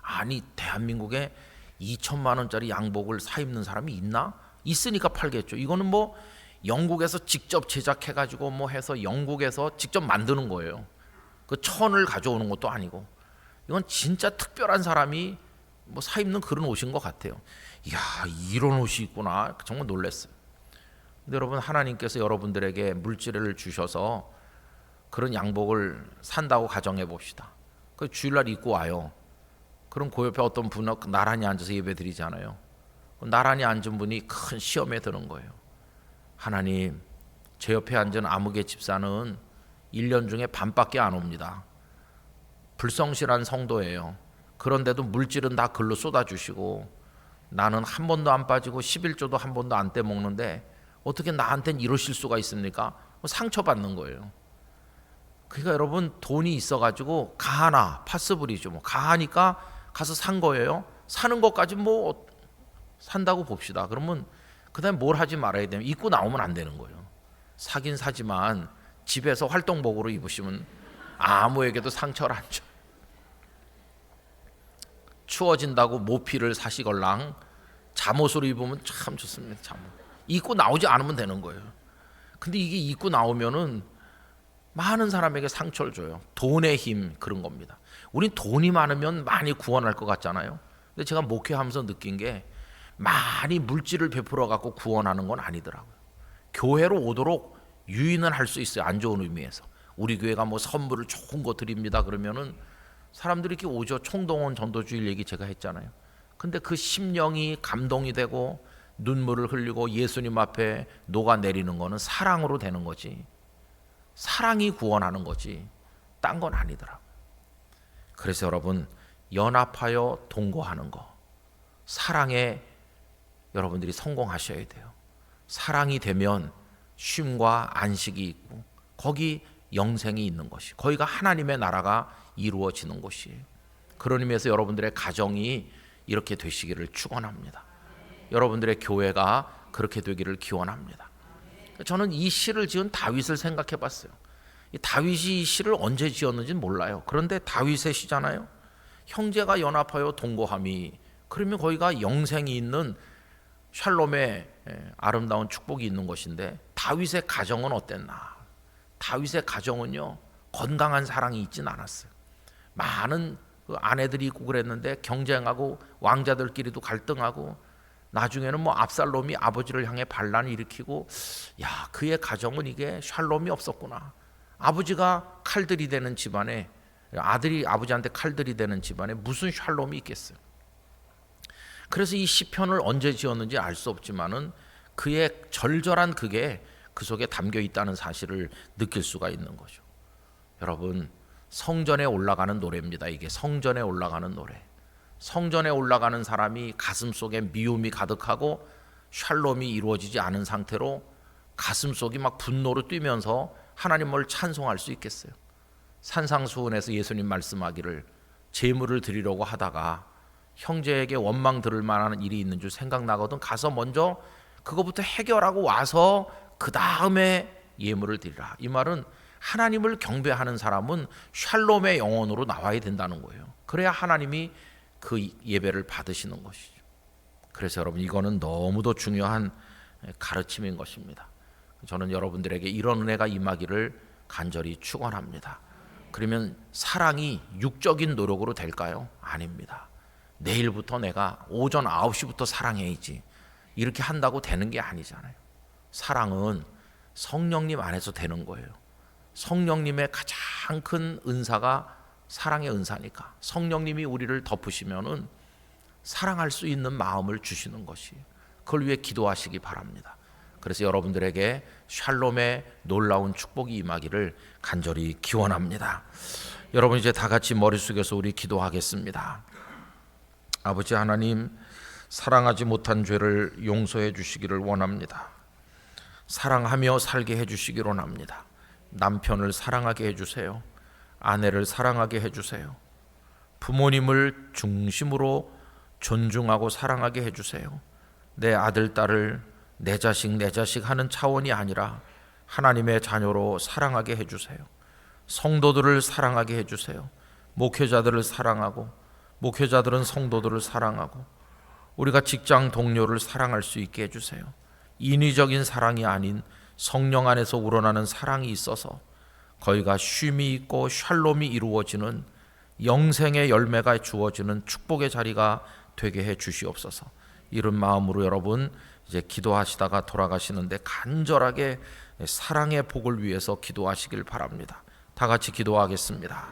Speaker 1: 아니 대한민국에 2천만 원짜리 양복을 사 입는 사람이 있나? 있으니까 팔겠죠. 이거는 뭐 영국에서 직접 제작해가지고 뭐 해서 영국에서 직접 만드는 거예요. 그 천을 가져오는 것도 아니고 이건 진짜 특별한 사람이 뭐 사 입는 그런 옷인 것 같아요. 이야 이런 옷이 있구나 정말 놀랐어요. 근데 여러분, 하나님께서 여러분들에게 물질을 주셔서 그런 양복을 산다고 가정해 봅시다. 그 주일날 입고 와요. 그럼 그 옆에 어떤 분은 나란히 앉아서 예배 드리잖아요. 나란히 앉은 분이 큰 시험에 드는 거예요. 하나님, 제 옆에 앉은 아무개 집사는 1년 중에 반밖에 안 옵니다. 불성실한 성도예요. 그런데도 물질은 다 글로 쏟아주시고 나는 한 번도 안 빠지고 11조도 한 번도 안 떼먹는데 어떻게 나한테는 이러실 수가 있습니까? 상처받는 거예요. 그러니까 여러분, 돈이 있어가지고 가하나 파스불이죠. 뭐 가하니까 가서 산 거예요. 사는 것까지 뭐 산다고 봅시다. 그러면 그다음에 뭘 하지 말아야 되면 입고 나오면 안 되는 거예요. 사긴 사지만 집에서 활동복으로 입으시면 아무에게도 상처를 안 줘. 추워진다고 모피를 사시걸랑 잠옷으로 입으면 참 좋습니다. 잠옷. 입고 나오지 않으면 되는 거예요. 근데 이게 입고 나오면은 많은 사람에게 상처를 줘요. 돈의 힘, 그런 겁니다. 우린 돈이 많으면 많이 구원할 것 같잖아요. 근데 제가 목회하면서 느낀 게 많이 물질을 베풀어 갖고 구원하는 건 아니더라고요. 교회로 오도록 유인은 할 수 있어요. 안 좋은 의미에서. 우리 교회가 뭐 선물을 좋은 거 드립니다 그러면은 사람들이 이렇게 오죠. 총동원 전도주일 얘기 제가 했잖아요. 근데 그 심령이 감동이 되고 눈물을 흘리고 예수님 앞에 녹아내리는 거는 사랑으로 되는 거지. 사랑이 구원하는 거지. 딴 건 아니더라고요. 그래서 여러분, 연합하여 동거하는 거, 사랑에 여러분들이 성공하셔야 돼요. 사랑이 되면 쉼과 안식이 있고 거기 영생이 있는 것이, 거기가 하나님의 나라가 이루어지는 곳이에요. 그런 의미에서 여러분들의 가정이 이렇게 되시기를 축원합니다. 여러분들의 교회가 그렇게 되기를 기원합니다. 저는 이 시를 지은 다윗을 생각해 봤어요. 이 다윗이 이 시를 언제 지었는지는 몰라요. 그런데 다윗의 시잖아요. 형제가 연합하여 동거함이, 그러면 거기가 영생이 있는 샬롬의 아름다운 축복이 있는 것인데, 다윗의 가정은 어땠나? 다윗의 가정은요, 건강한 사랑이 있진 않았어요. 많은 아내들이 있고 그랬는데 경쟁하고 왕자들끼리도 갈등하고, 나중에는 뭐 압살롬이 아버지를 향해 반란을 일으키고, 야, 그의 가정은 이게 샬롬이 없었구나. 아버지가 칼들이 되는 집안에, 아들이 아버지한테 칼들이 되는 집안에 무슨 샬롬이 있겠어요. 그래서 이 시편을 언제 지었는지 알 수 없지만은 그의 절절한 그게 그 속에 담겨 있다는 사실을 느낄 수가 있는 거죠. 여러분, 성전에 올라가는 노래입니다. 이게 성전에 올라가는 노래. 성전에 올라가는 사람이 가슴 속에 미움이 가득하고 샬롬이 이루어지지 않은 상태로 가슴속이 막 분노로 뛰면서 하나님을 찬송할 수 있겠어요? 산상수훈에서 예수님 말씀하기를 제물을 드리려고 하다가 형제에게 원망 들을 만한 일이 있는 줄 생각나거든 가서 먼저 그거부터 해결하고 와서 그 다음에 예물을 드리라. 이 말은 하나님을 경배하는 사람은 샬롬의 영혼으로 나와야 된다는 거예요. 그래야 하나님이 그 예배를 받으시는 것이죠. 그래서 여러분, 이거는 너무도 중요한 가르침인 것입니다. 저는 여러분들에게 이런 은혜가 임하기를 간절히 축원합니다. 그러면 사랑이 육적인 노력으로 될까요? 아닙니다. 내일부터 내가 오전 9시부터 사랑해야지 이렇게 한다고 되는 게 아니잖아요. 사랑은 성령님 안에서 되는 거예요. 성령님의 가장 큰 은사가 사랑의 은사니까 성령님이 우리를 덮으시면은 사랑할 수 있는 마음을 주시는 것이, 그걸 위해 기도하시기 바랍니다. 그래서 여러분들에게 샬롬의 놀라운 축복이 임하기를 간절히 기원합니다. 여러분, 이제 다 같이 머리 숙여서 우리 기도하겠습니다. 아버지 하나님, 사랑하지 못한 죄를 용서해 주시기를 원합니다. 사랑하며 살게 해 주시기를 원합니다. 남편을 사랑하게 해주세요. 아내를 사랑하게 해주세요. 부모님을 중심으로 존중하고 사랑하게 해주세요. 내 아들, 딸을 내 자식 하는 차원이 아니라 하나님의 자녀로 사랑하게 해주세요. 성도들을 사랑하게 해주세요. 목회자들을 사랑하고, 목회자들은 성도들을 사랑하고, 우리가 직장 동료를 사랑할 수 있게 해주세요. 인위적인 사랑이 아닌 성령 안에서 우러나는 사랑이 있어서 거기가 쉼이 있고 샬롬이 이루어지는 영생의 열매가 주어지는 축복의 자리가 되게 해 주시옵소서. 이런 마음으로 여러분 이제 기도하시다가 돌아가시는데 간절하게 사랑의 복을 위해서 기도하시길 바랍니다. 다 같이 기도하겠습니다.